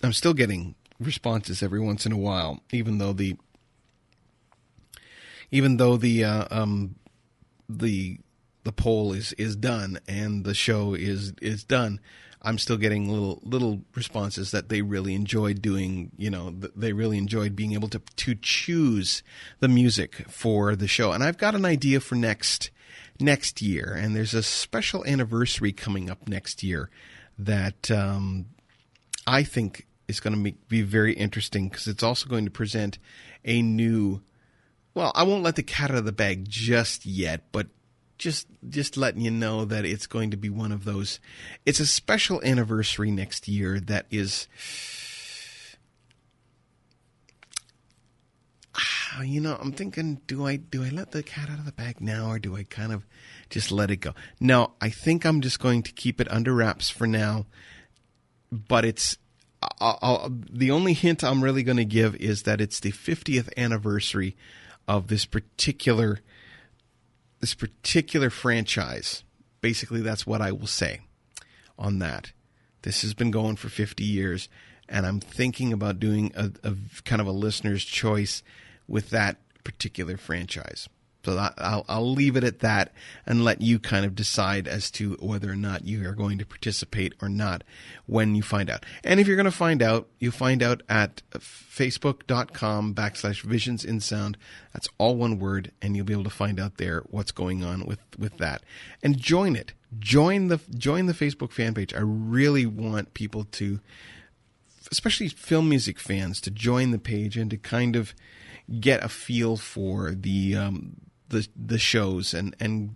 I'm still getting responses every once in a while, even though the poll is done and the show is done. I'm still getting little responses that they really enjoyed doing. They really enjoyed being able to choose the music for the show. And I've got an idea for next year, and there's a special anniversary coming up next year that I think is going to be very interesting, because it's also going to present a new, well, I won't let the cat out of the bag just yet, but just letting you know that it's going to be one of those. It's a special anniversary next year that is, I'm thinking, do I let the cat out of the bag now, or do I kind of just let it go? No, I think I'm just going to keep it under wraps for now, but the only hint I'm really going to give is that it's the 50th anniversary of this particular franchise. Basically, that's what I will say on that. This has been going for 50 years, and I'm thinking about doing a kind of a listener's choice with that particular franchise. So I'll leave it at that and let you kind of decide as to whether or not you are going to participate or not when you find out. And if you're going to find out, you'll find out at facebook.com/visionsinsound. That's all one word, and you'll be able to find out there what's going on with that. And join it. Join the Facebook fan page. I really want people to, especially film music fans, to join the page and to kind of get a feel for the shows, and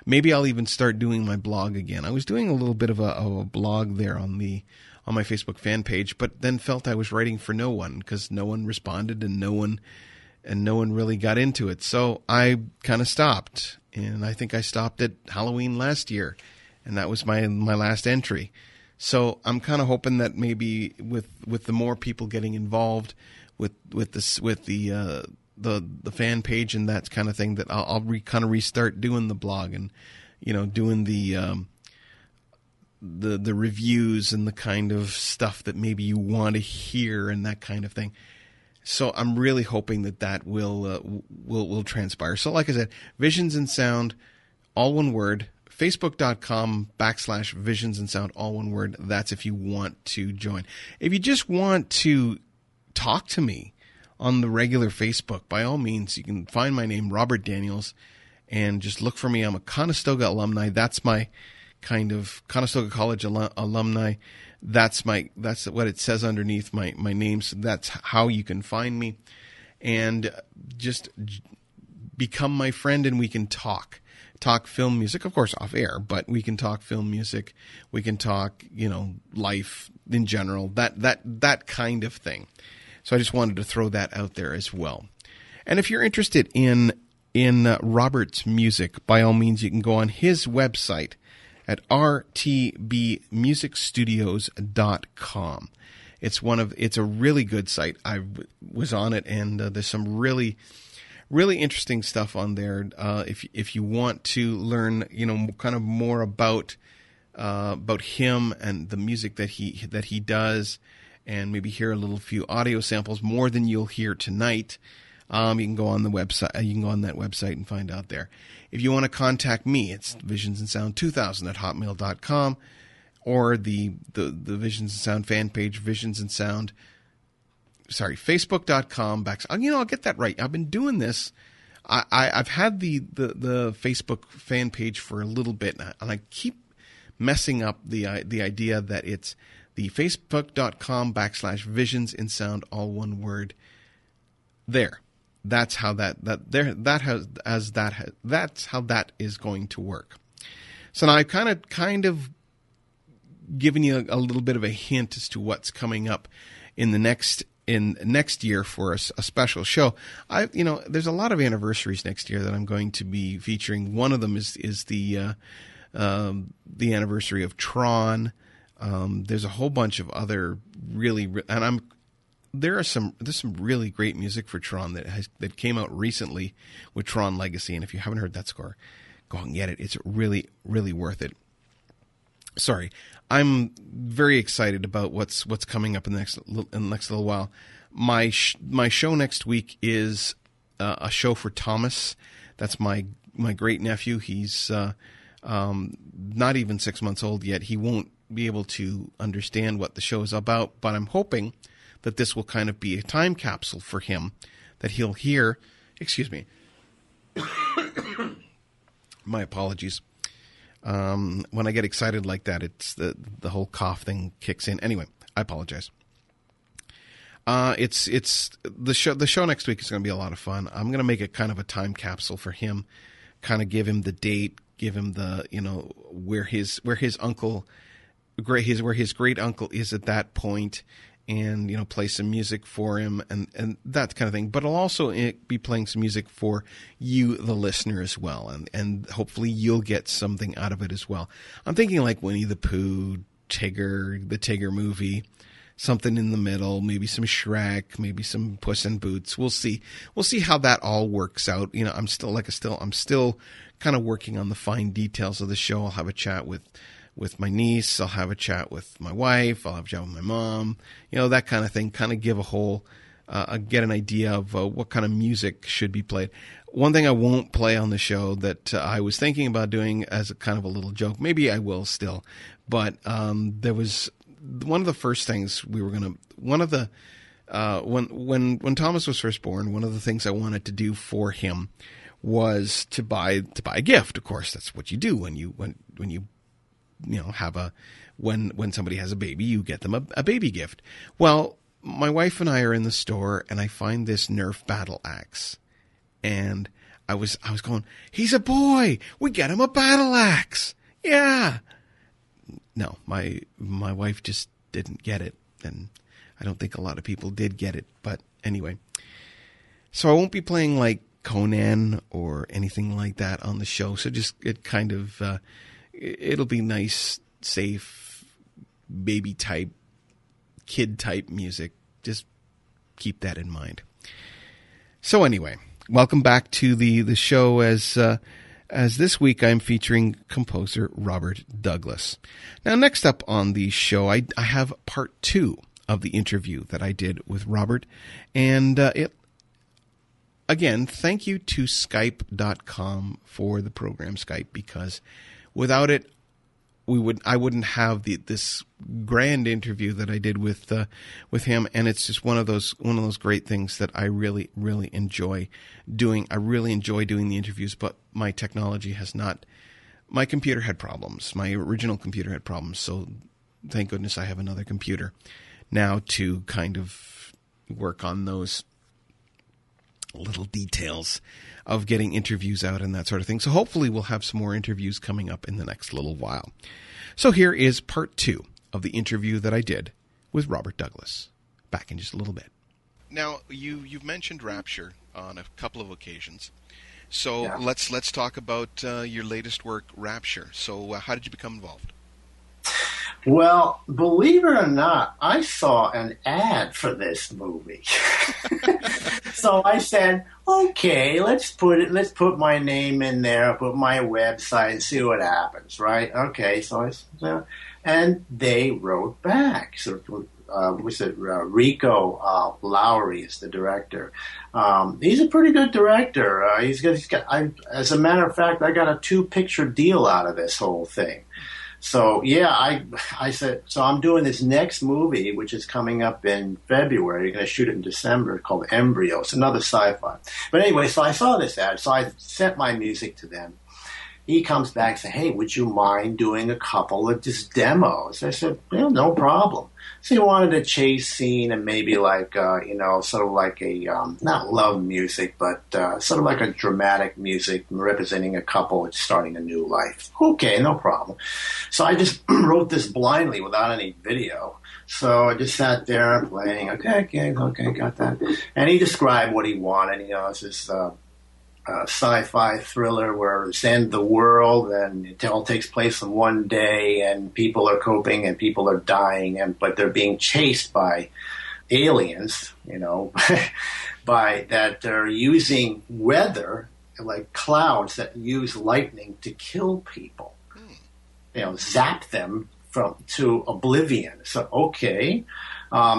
maybe I'll even start doing my blog again. I was doing a little bit of a blog there on my Facebook fan page, but then felt I was writing for no one, because no one responded and no one really got into it. So I kind of stopped, and I think I stopped at Halloween last year, and that was my last entry. So I'm kind of hoping that maybe with the more people getting involved with the fan page and that kind of thing, that I'll kind of restart doing the blog and doing the reviews and the kind of stuff that maybe you want to hear and that kind of thing. So I'm really hoping that will transpire. So like I said, Visions in Sound, all one word. Facebook.com/Visions in Sound, all one word. That's if you want to join. If you just want to talk to me on the regular Facebook, by all means, you can find my name, Robert Daniels, and just look for me. I'm a Conestoga alumni. That's my kind of Conestoga College alumni. That's what it says underneath my name. So that's how you can find me, and just become my friend, and we can talk film music, of course, off air, but we can talk film music. We can talk, life in general, that kind of thing. So I just wanted to throw that out there as well. And if you're interested in Robert's music, by all means, you can go on his website at rtbmusicstudios.com. It's a really good site. I was on it, and there's some really interesting stuff on there. If you want to learn, kind of more about him and the music that he does, and maybe hear a few audio samples more than you'll hear tonight, you can go on the website. You can go on that website and find out there. If you want to contact me, it's visionsandsound2000@hotmail.com, or the Visions and Sound fan page, Facebook.com. I'll get that right. I've been doing this. I've had the Facebook fan page for a little bit, and I keep messing up the idea that it's the Facebook.com/Visions in Sound, all one word. There. That's how that's how that is going to work. So now I've kind of given you a little bit of a hint as to what's coming up in next year for a special show. There's a lot of anniversaries next year that I'm going to be featuring. One of them is the anniversary of Tron. There's a whole bunch of other there's some really great music for Tron that came out recently with Tron Legacy, and if you haven't heard that score, go out and get it. It's really, really worth it. Sorry, I'm very excited about what's coming up in the next little while. My show next week is a show for Thomas. That's my great nephew. He's not even 6 months old yet. He won't be able to understand what the show is about, but I'm hoping that this will kind of be a time capsule for him, that he'll hear. Excuse me. My apologies. When I get excited like that, it's the whole cough thing kicks in. Anyway, I apologize. It's the show next week is going to be a lot of fun. I'm going to make it kind of a time capsule for him, kind of give him the date, give him the where his uncle, where his great uncle is at that point, and play some music for him and that kind of thing. But I'll also be playing some music for you, the listener, as well, and hopefully you'll get something out of it as well. I'm thinking like Winnie the Pooh, Tigger, the Tigger movie, something in the middle, maybe some Shrek, maybe some Puss in Boots. We'll see how that all works out. I'm still kind of working on the fine details of the show. I'll have a chat with my niece, I'll have a chat with my wife, I'll have a chat with my mom, that kind of thing, kind of give a whole, get an idea of what kind of music should be played. One thing I won't play on the show that I was thinking about doing as a kind of a little joke, maybe I will still, but there was one of the first things we were going to, one of the, when Thomas was first born, one of the things I wanted to do for him was to buy a gift. Of course, that's what you do when you have when somebody has a baby, you get them a baby gift. Well, my wife and I are in the store, and I find this Nerf battle axe, and I was going, he's a boy, we get him a battle axe. Yeah. No, my wife just didn't get it, and I don't think a lot of people did get it. But anyway, so I won't be playing like Conan or anything like that on the show. So just it'll be nice, safe, baby type, kid type music. Just keep that in mind. So anyway, welcome back to the show. As this week I'm featuring composer Robert Douglas. Now, next up on the show, I have part 2 of the interview that I did with Robert, and again, thank you to Skype.com for the program Skype, because without it, I wouldn't have this grand interview that I did with him, and it's just one of those great things that I really, really enjoy doing. I really enjoy doing the interviews, but my technology has not. My computer had problems. My original computer had problems, so thank goodness I have another computer now to kind of work on those little details of getting interviews out and that sort of thing. So hopefully we'll have some more interviews coming up in the next little while. So here is part 2 of the interview that I did with Robert Douglas. Back in just a little bit. Now, you've mentioned Rapture on a couple of occasions. So Yeah. let's talk about your latest work, Rapture. So how did you become involved? Well, believe it or not, I saw an ad for this movie. So I said, okay, let's put my name in there, put my website and see what happens, right? Okay, and they wrote back. So was it Rico Lowry is the director. He's a pretty good director. As a matter of fact, I got a 2-picture deal out of this whole thing. So yeah, I said, so I'm doing this next movie, which is coming up in February. You're going to shoot it in December, called Embryo. It's another sci-fi. But anyway, so I saw this ad, so I sent my music to them. He comes back and said, hey, would you mind doing a couple of just demos? I said, yeah, no problem. So he wanted a chase scene and maybe like, sort of like a, not love music, but sort of like a dramatic music representing a couple starting a new life. Okay, no problem. So I just wrote this blindly without any video. So I just sat there playing, okay, got that. And he described what he wanted. It's this sci-fi thriller where it's the end of the world and it all takes place in one day and people are coping and people are dying but they're being chased by aliens, by that they're using weather like clouds that use lightning to kill people, zap them to oblivion. So okay,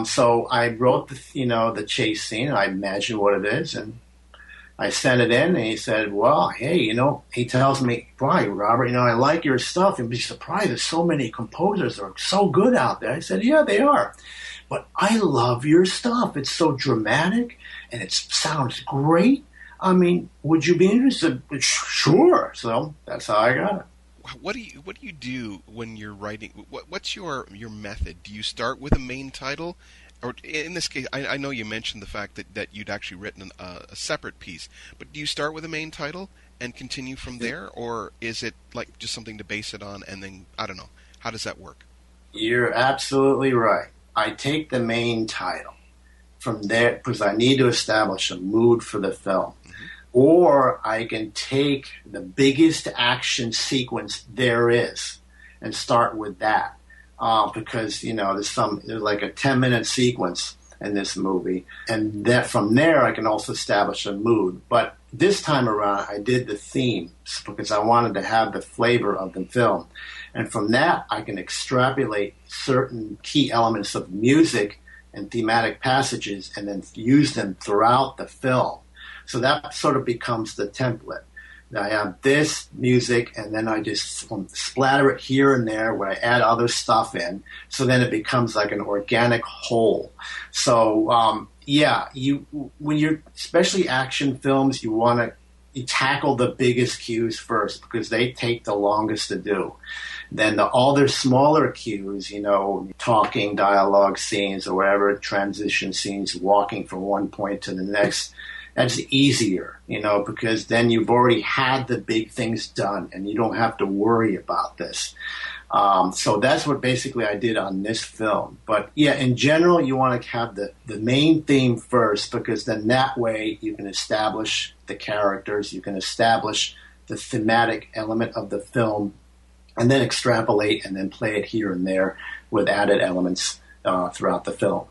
so I wrote the chase scene. I imagined what it is and I sent it in, and he said, well, hey, he tells me, boy, Robert, I like your stuff. You'd be surprised. There's so many composers that are so good out there. I said, yeah, they are. But I love your stuff. It's so dramatic, and it sounds great. I mean, would you be interested? Sure. So that's how I got it. What do you do when you're writing? What's your method? Do you start with a main title? Or in this case, I know you mentioned the fact that you'd actually written a separate piece, but do you start with a main title and continue from there, or is it like just something to base it on and then, I don't know, how does that work? You're absolutely right. I take the main title from there because I need to establish a mood for the film. Mm-hmm. Or I can take the biggest action sequence there is and start with that. Because there's like a 10-minute sequence in this movie, and that from there I can also establish a mood. But this time around, I did the theme because I wanted to have the flavor of the film, and from that I can extrapolate certain key elements of music and thematic passages, and then use them throughout the film. So that sort of becomes the template. I have this music, and then I just splatter it here and there where I add other stuff in. So then it becomes like an organic whole. So, when you're, especially action films, you tackle the biggest cues first because they take the longest to do. Then all their smaller cues, talking, dialogue scenes or whatever, transition scenes, walking from one point to the next, that's easier, because then you've already had the big things done and you don't have to worry about this. So that's what basically I did on this film. But yeah, in general, you want to have the main theme first because then that way you can establish the characters, you can establish the thematic element of the film, and then extrapolate and then play it here and there with added elements throughout the film.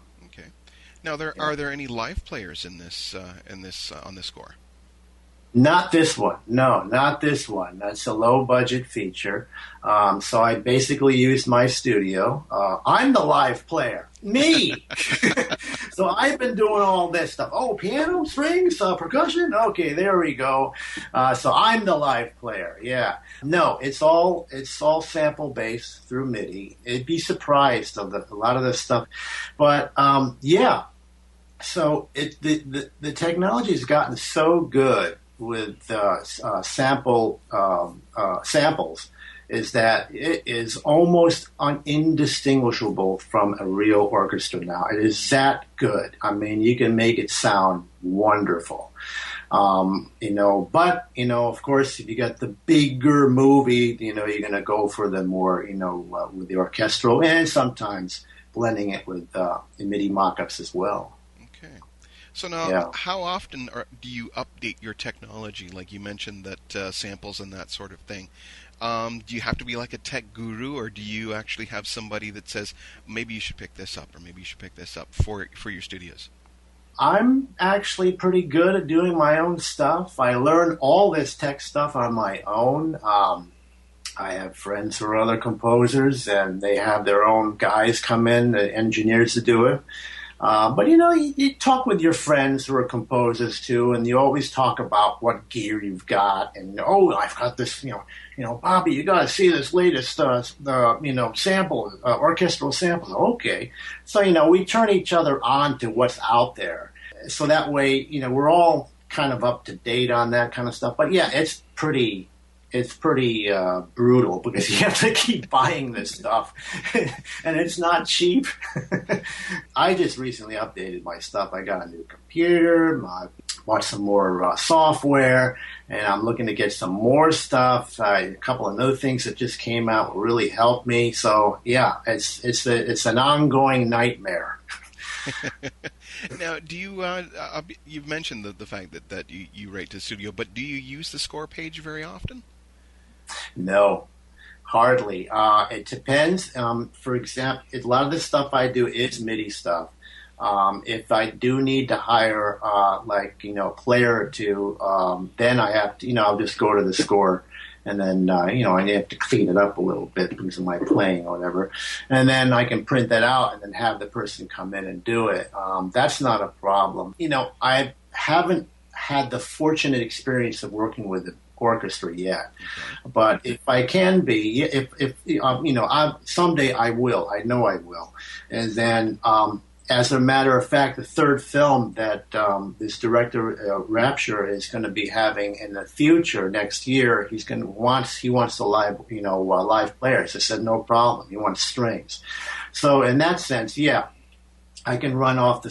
Now, are there any live players in this on this score? Not this one. No, not this one. That's a low-budget feature. So I basically used my studio. I'm the live player. Me! So I've been doing all this stuff. Oh, piano, strings, percussion? Okay, there we go. So I'm the live player, yeah. No, it's all sample-based through MIDI. It'd be surprised of a lot of this stuff. But, yeah. So the technology has gotten so good with samples is that it is almost indistinguishable from a real orchestra now. It is that good. I mean, you can make it sound wonderful. But of course, if you got the bigger movie, you're going to go for the more, with the orchestral and sometimes blending it with MIDI mock-ups as well. Okay. So now, Yeah. how often do you update your technology? Like you mentioned that samples and that sort of thing. Do you have to be like a tech guru, or do you actually have somebody that says maybe you should pick this up, or maybe you should pick this up for your studios? I'm actually pretty good at doing my own stuff. I learned all this tech stuff on my own. I have friends who are other composers, and they have their own guys come in, the engineers to do it. But you talk with your friends who are composers too, and you always talk about what gear you've got, and oh, I've got this, Bobby, you got to see this latest, sample, orchestral samples. Okay, so we turn each other on to what's out there, so that way, we're all kind of up to date on that kind of stuff. But yeah, it's pretty brutal because you have to keep buying this stuff, and it's not cheap. I just recently updated my stuff. I got a new computer, I bought some more software, and I'm looking to get some more stuff. A couple of other things that just came out will really help me. So yeah, it's an ongoing nightmare. Now, do you? You've mentioned the fact that you write to studio, but do you use the score page very often? No, hardly. It depends. For example, a lot of the stuff I do is MIDI stuff. If I do need to hire, a player or two, then I have to, I'll just go to the score, and then, I have to clean it up a little bit because of my playing or whatever. And then I can print that out and then have the person come in and do it. That's not a problem. I haven't had the fortunate experience of working with the orchestra yet, but if I can be, someday I will. I know I will. And then, as a matter of fact, the third film that this director Rapture is going to be having in the future next year, he wants the live live players. I said no problem. He wants strings. So in that sense, yeah, I can run off the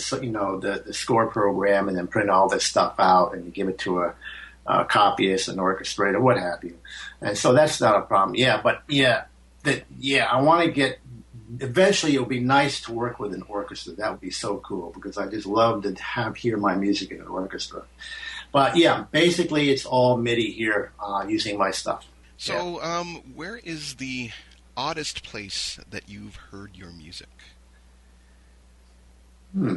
score program and then print all this stuff out and give it to a copyist, an orchestrator, what have you. And so that's not a problem. Yeah, but I want to get. Eventually, it would be nice to work with an orchestra. That would be so cool because I just love to hear my music in an orchestra. But yeah, basically, it's all MIDI here using my stuff. So, where is the oddest place that you've heard your music?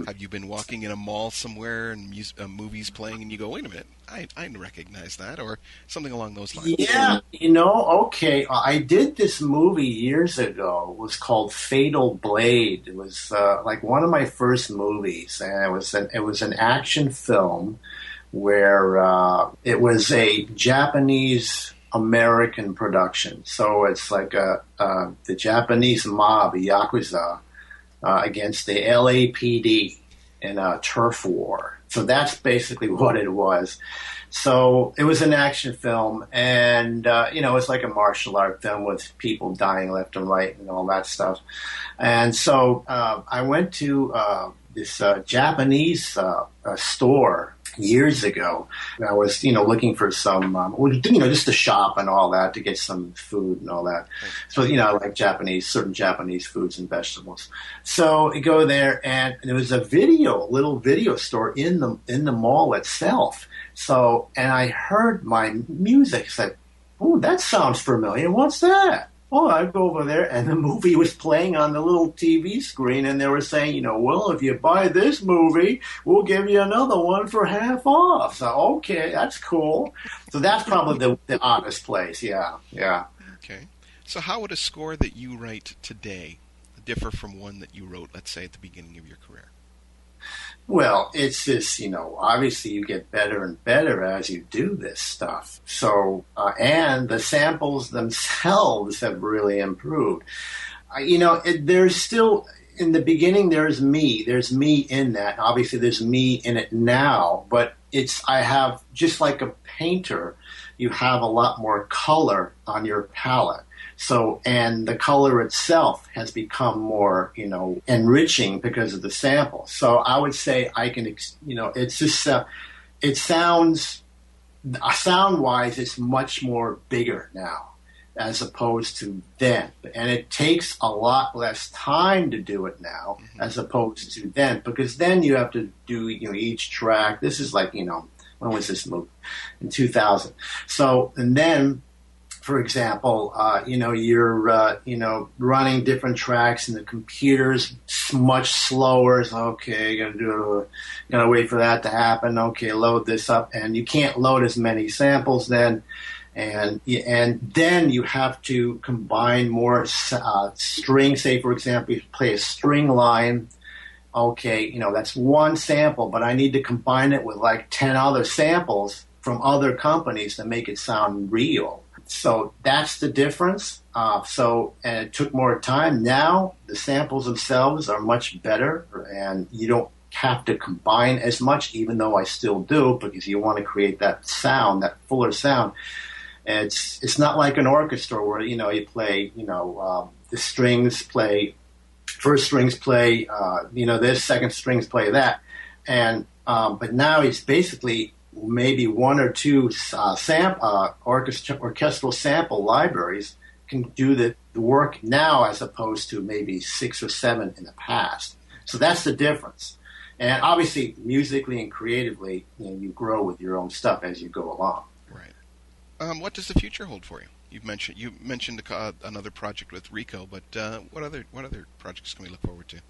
Have you been walking in a mall somewhere and movies playing and you go, wait a minute, I recognize that, or something along those lines? Yeah, okay. I did this movie years ago. It was called Fatal Blade. It was like one of my first movies, and it was an action film where it was a Japanese American production. So it's like the Japanese mob, Yakuza, against the LAPD in a turf war. So that's basically what it was. So it was an action film, and it's like a martial art film with people dying left and right and all that stuff. And so I went to this Japanese store years ago. I was, looking for some, just to shop and all that, to get some food and all that. So, I like certain Japanese foods and vegetables. So I go there, and there was a little video store in the mall itself. So, and I heard my music. I said, "Oh, that sounds familiar. What's that?" Oh, I go over there, and the movie was playing on the little TV screen, and they were saying, well, if you buy this movie, we'll give you another one for half off. So, okay, that's cool. So that's probably the oddest place, yeah. Okay. So how would a score that you write today differ from one that you wrote, let's say, at the beginning of your career? Well, it's just, obviously you get better and better as you do this stuff. So, and the samples themselves have really improved. There's still, in the beginning, there's me in that. Obviously there's me in it now, but I have, just like a painter, you have a lot more color on your palette. So, and the color itself has become more, enriching because of the sample. So I would say I can, it's just, it sounds, sound-wise, it's much more bigger now. as opposed to then. And it takes a lot less time to do it now as opposed to then, because then you have to do, each track. This is like, when was this movie? In 2000. So, and then, for example, you're, running different tracks and the computer's much slower. So, okay, gotta wait for that to happen. Okay, load this up. And you can't load as many samples then. And then you have to combine more strings. Say, for example, you play a string line. Okay, that's one sample, but I need to combine it with like 10 other samples from other companies to make it sound real. So that's the difference. And it took more time. Now the samples themselves are much better, and you don't have to combine as much, even though I still do, because you want to create that sound, that fuller sound. It's not like an orchestra where, you play, the strings play, first strings play, this, second strings play that. And, but now it's basically maybe one or two orchestral sample libraries can do the work now as opposed to maybe 6 or 7 in the past. So that's the difference. And obviously, musically and creatively, you grow with your own stuff as you go along. What does the future hold for you? You mentioned another project with Rico, but what other projects can we look forward to?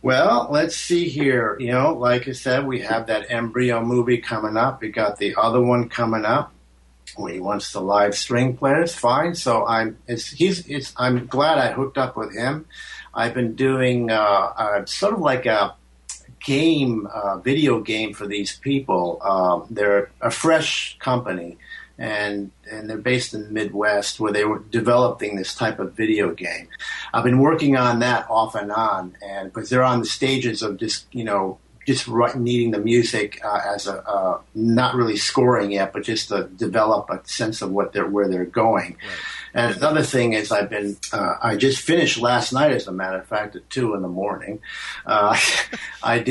Well, let's see here. Like I said, we have that Embryo movie coming up. We got the other one coming up. When he wants the live string players, fine. So I'm glad I hooked up with him. I've been doing sort of like a video game for these people. They're a fresh company, and they're based in the Midwest, where they were developing this type of video game. I've been working on that off and on, and because they're on the stages of just needing the music as a not really scoring yet, but just to develop a sense of where they're going. Right. And another thing is I just finished last night, as a matter of fact, at 2 a.m. I've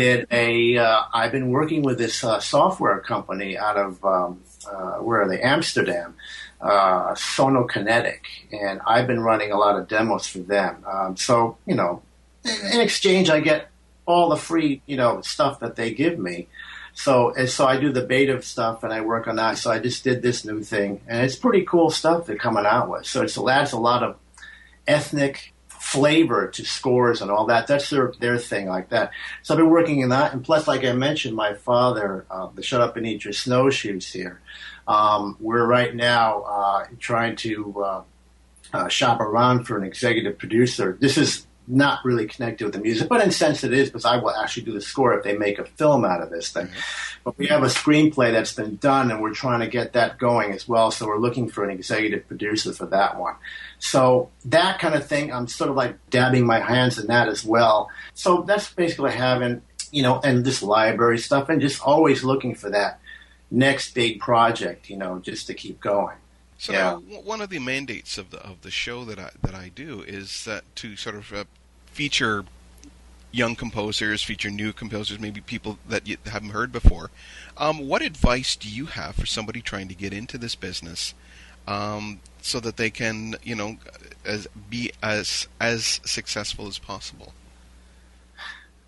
been working with this software company out of, where are they? Amsterdam, Sonokinetic. And I've been running a lot of demos for them. So, in exchange, I get all the free, stuff that they give me. So I do the beta stuff and I work on that. So I just did this new thing, and it's pretty cool stuff they're coming out with. So it adds a lot of ethnic flavor to scores and all that. That's their thing like that. So I've been working on that. And plus, like I mentioned, my father, the Shut Up and Eat Your Snowshoes here. We're right now trying to shop around for an executive producer. This is not really connected with the music, but in a sense it is, because I will actually do the score if they make a film out of this thing. Mm-hmm. But we have a screenplay that's been done, and we're trying to get that going as well, so we're looking for an executive producer for that one. So that kind of thing, I'm sort of like dabbing my hands in that as well. So that's basically having, and this library stuff, and just always looking for that next big project, just to keep going. So yeah. One of the mandates of the show that I do is to sort of feature young composers, feature new composers, maybe people that you haven't heard before. What advice do you have for somebody trying to get into this business, so that they can, be as successful as possible?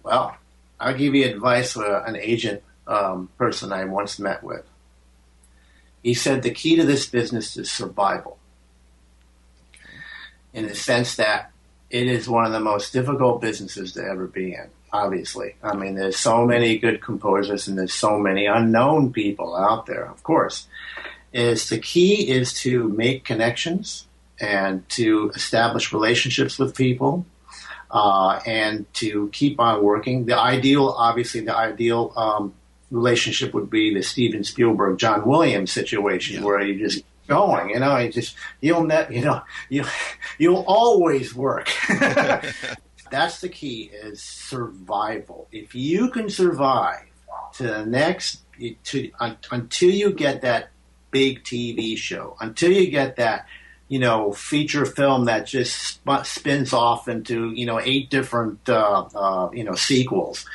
Well, I'll give you advice with an agent person I once met with. He said the key to this business is survival, in the sense that it is one of the most difficult businesses to ever be in, obviously. I mean, there's so many good composers and there's so many unknown people out there, of course. The key is to make connections and to establish relationships with people, and to keep on working. The ideal relationship would be the Steven Spielberg, John Williams situation, where you just going, you'll always work. That's the key, is survival. If you can survive to the next, until you get that big TV show, until you get that, feature film that just spins off into, 8 different, sequels.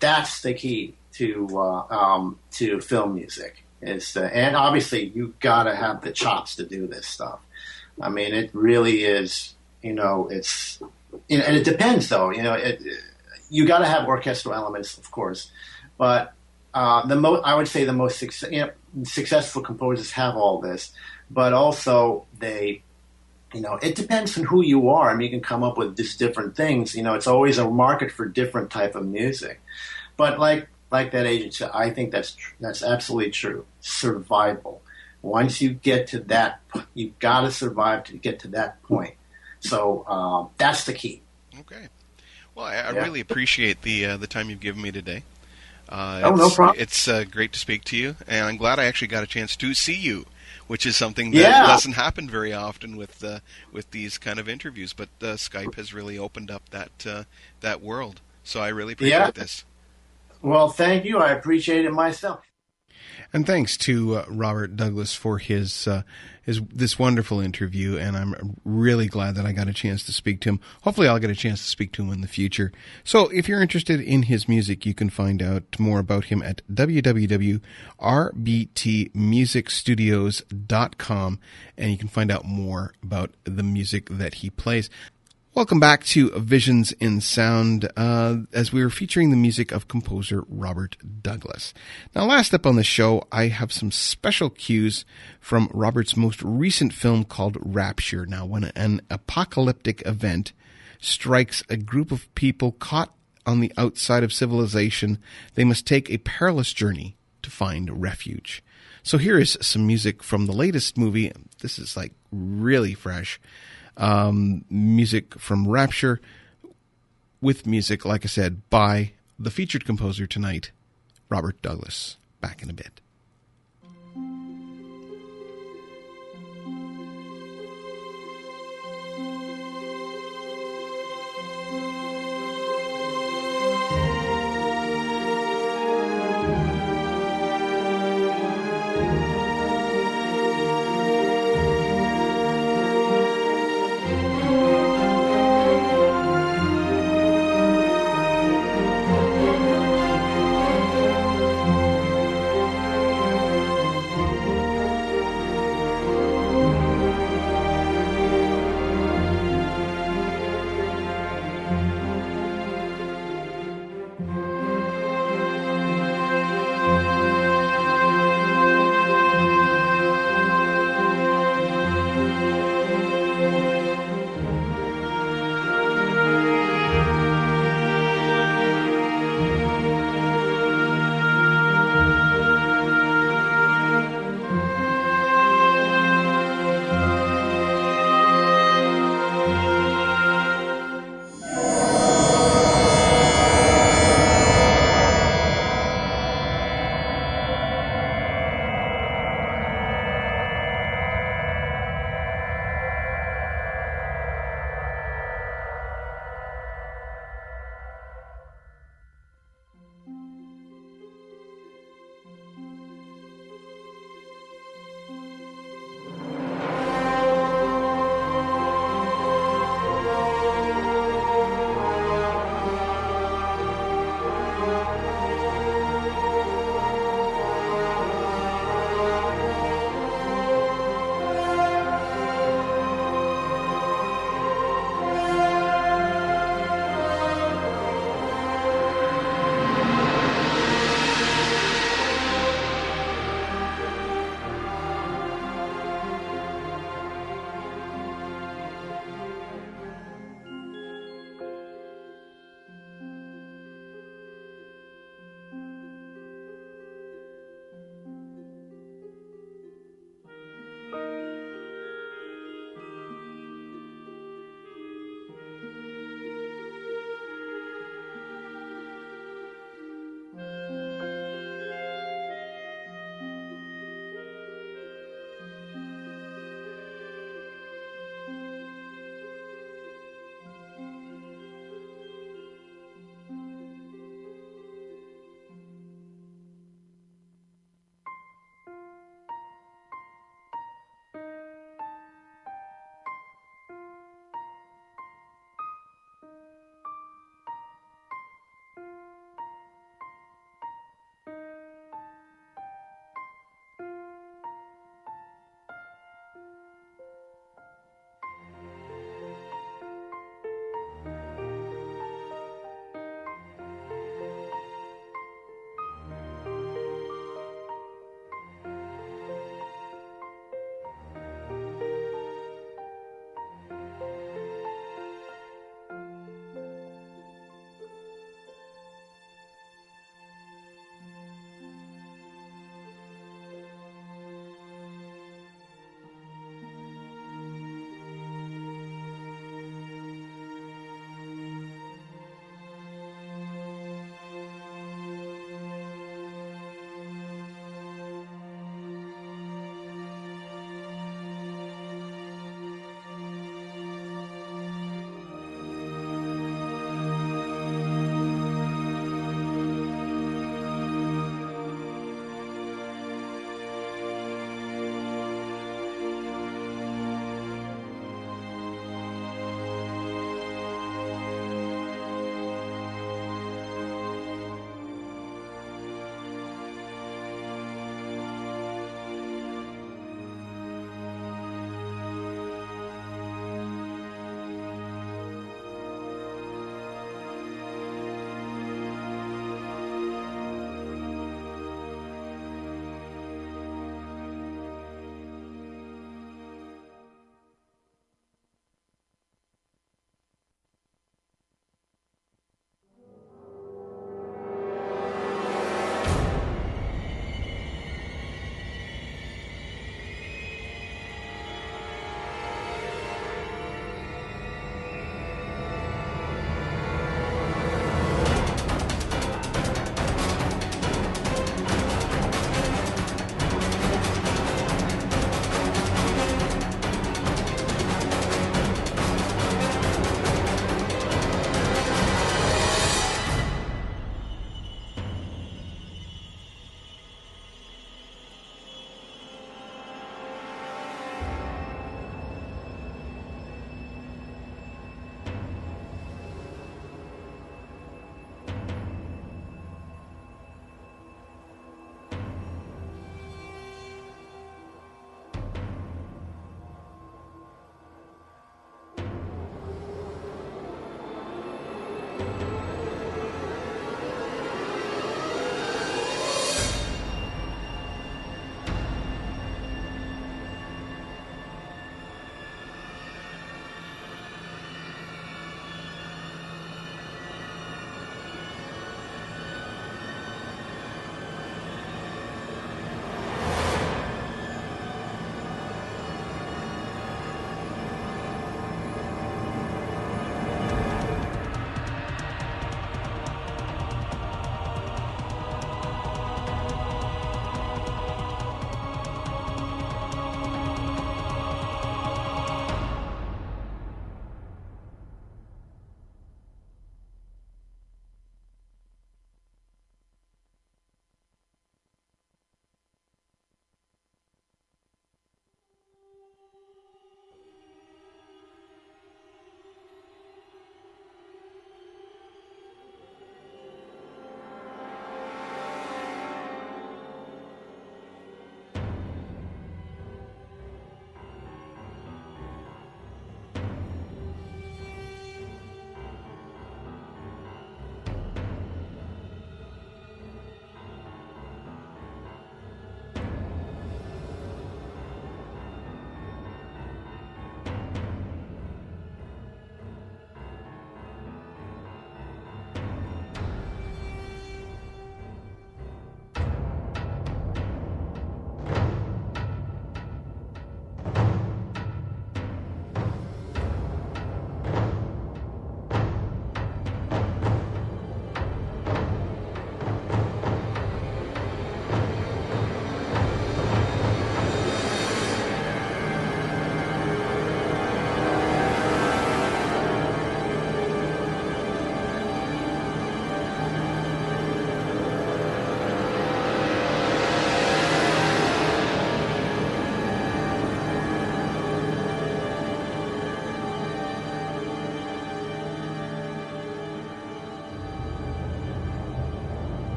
That's the key to film music. And obviously you've got to have the chops to do this stuff. I mean, it really is. It's and it depends though. You got to have orchestral elements, of course, but I would say the most successful composers have all this, but also it depends on who you are. I mean, you can come up with just different things. It's always a market for different type of music. But like that agent said, I think that's absolutely true. Survival. Once you get to that, you've got to survive to get to that point. So that's the key. Okay. Well, I really appreciate the time you've given me today. No problem. It's great to speak to you, and I'm glad I actually got a chance to see you, which is something that doesn't happen very often with these kind of interviews. But Skype has really opened up that world. So I really appreciate this. Well, thank you. I appreciate it myself. And thanks to Robert Douglas for his this wonderful interview, and I'm really glad that I got a chance to speak to him. Hopefully I'll get a chance to speak to him in the future. So if you're interested in his music, you can find out more about him at www.rbtmusicstudios.com, and you can find out more about the music that he plays. Welcome back to Visions in Sound, as we are featuring the music of composer Robert Douglas. Now, last up on the show, I have some special cues from Robert's most recent film called Rapture. Now, when an apocalyptic event strikes a group of people caught on the outside of civilization, they must take a perilous journey to find refuge. So here is some music from the latest movie. This is like really fresh. Music from Rapture, with music, like I said, by the featured composer tonight, Robert Douglas. Back in a bit.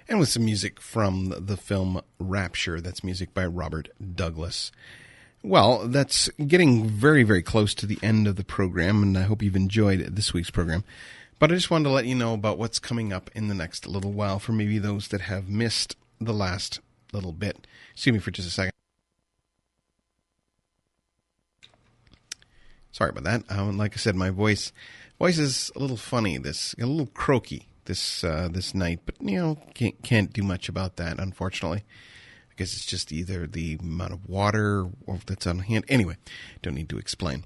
and with some music from the film Rapture. That's music by Robert Douglas. Well, that's getting very, very close to the end of the program, and I hope you've enjoyed this week's program. But I just wanted to let you know about what's coming up in the next little while for maybe those that have missed the last little bit. Excuse me for just a second. Sorry about that. Like I said, my voice is a little funny, a little croaky this night, but can't do much about that, unfortunately. I guess it's just either the amount of water or that's on hand. Anyway, don't need to explain.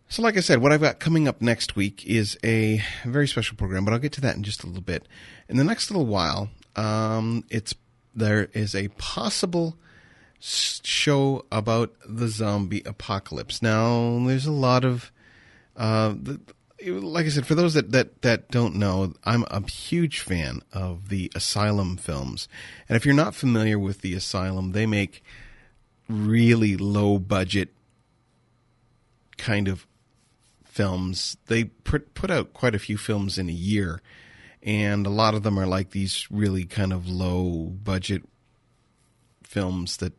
So like I said, what I've got coming up next week is a very special program, but I'll get to that in just a little bit. In the next little while, there is a possible show about the zombie apocalypse. Now, there's a lot of, like I said, for those that don't know, I'm a huge fan of the Asylum films. And if you're not familiar with the Asylum, they make really low budget kind of films. They put out quite a few films in a year, and a lot of them are like these really kind of low budget films that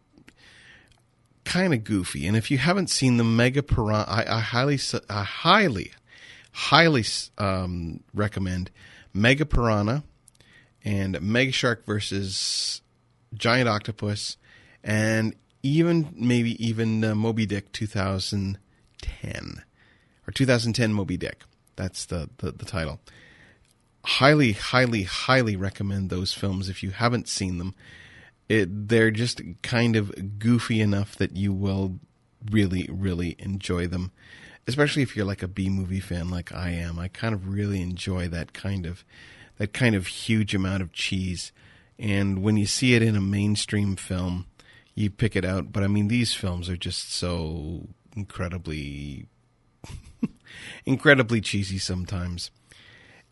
kind of goofy. And if you haven't seen them, Mega Piranha, I highly recommend Mega Piranha and Mega Shark versus Giant Octopus, and maybe even Moby Dick 2010 or 2010 Moby Dick. That's the title. Highly recommend those films if you haven't seen them. They're just kind of goofy enough that you will really, really enjoy them, especially if you're like a B-movie fan like I am. I kind of really enjoy that kind of huge amount of cheese. And when you see it in a mainstream film, you pick it out. But I mean, these films are just so incredibly cheesy sometimes.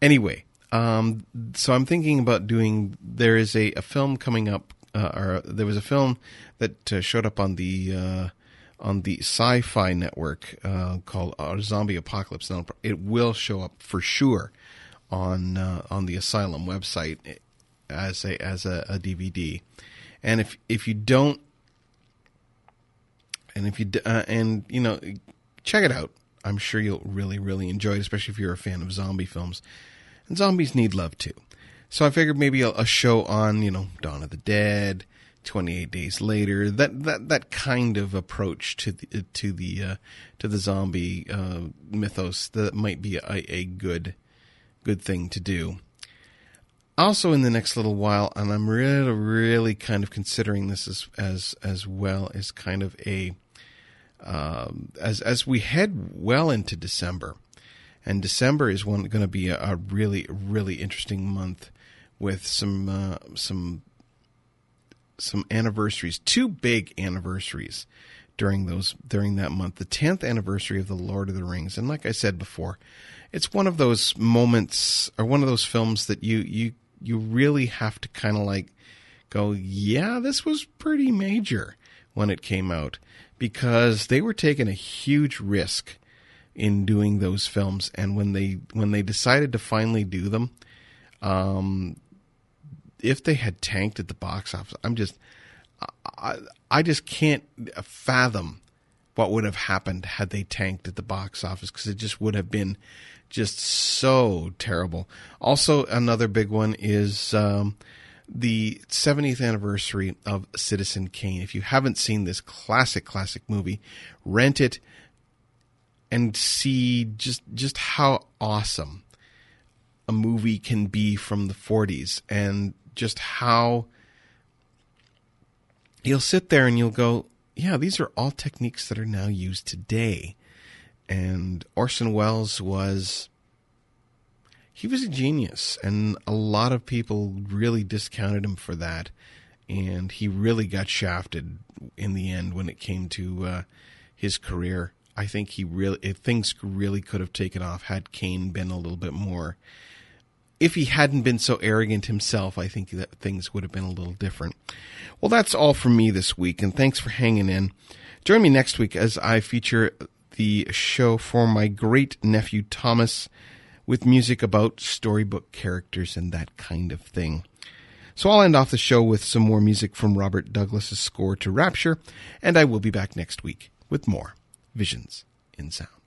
Anyway, so I'm thinking about there is a film coming up, or there was a film that showed up on the Sci-Fi Network called Zombie Apocalypse. Now, it will show up for sure on the Asylum website as a DVD. And if you don't, check it out. I'm sure you'll really, really enjoy it, especially if you're a fan of zombie films. And zombies need love too. So I figured maybe a show on, Dawn of the Dead, 28 Days Later, that kind of approach to the zombie mythos, that might be a good thing to do. Also, in the next little while, and I'm really, really kind of considering this as well as kind of a as we head well into December, and December is going to be a really, really interesting month with some anniversaries, two big anniversaries during that month. The 10th anniversary of The Lord of the Rings, and like I said before, it's one of those moments or one of those films that you really have to kind of like go, yeah, this was pretty major when it came out, because they were taking a huge risk in doing those films. And when they decided to finally do them, if they had tanked at the box office, I just can't fathom what would have happened had they tanked at the box office, because it just would have been just so terrible. Also, another big one is the 70th anniversary of Citizen Kane. If you haven't seen this classic movie, rent it and see just how awesome a movie can be from the 40s, and just how you'll sit there and you'll go, yeah, these are all techniques that are now used today. And Orson Welles was a genius, and a lot of people really discounted him for that, and he really got shafted in the end when it came to his career. I think things really could have taken off had Kane been a little bit more. If he hadn't been so arrogant himself, I think that things would have been a little different. Well, that's all from me this week, and thanks for hanging in. Join me next week as I feature the show for my great nephew Thomas with music about storybook characters and that kind of thing. So I'll end off the show with some more music from Robert Douglas's score to Rapture, and I will be back next week with more Visions in Sound.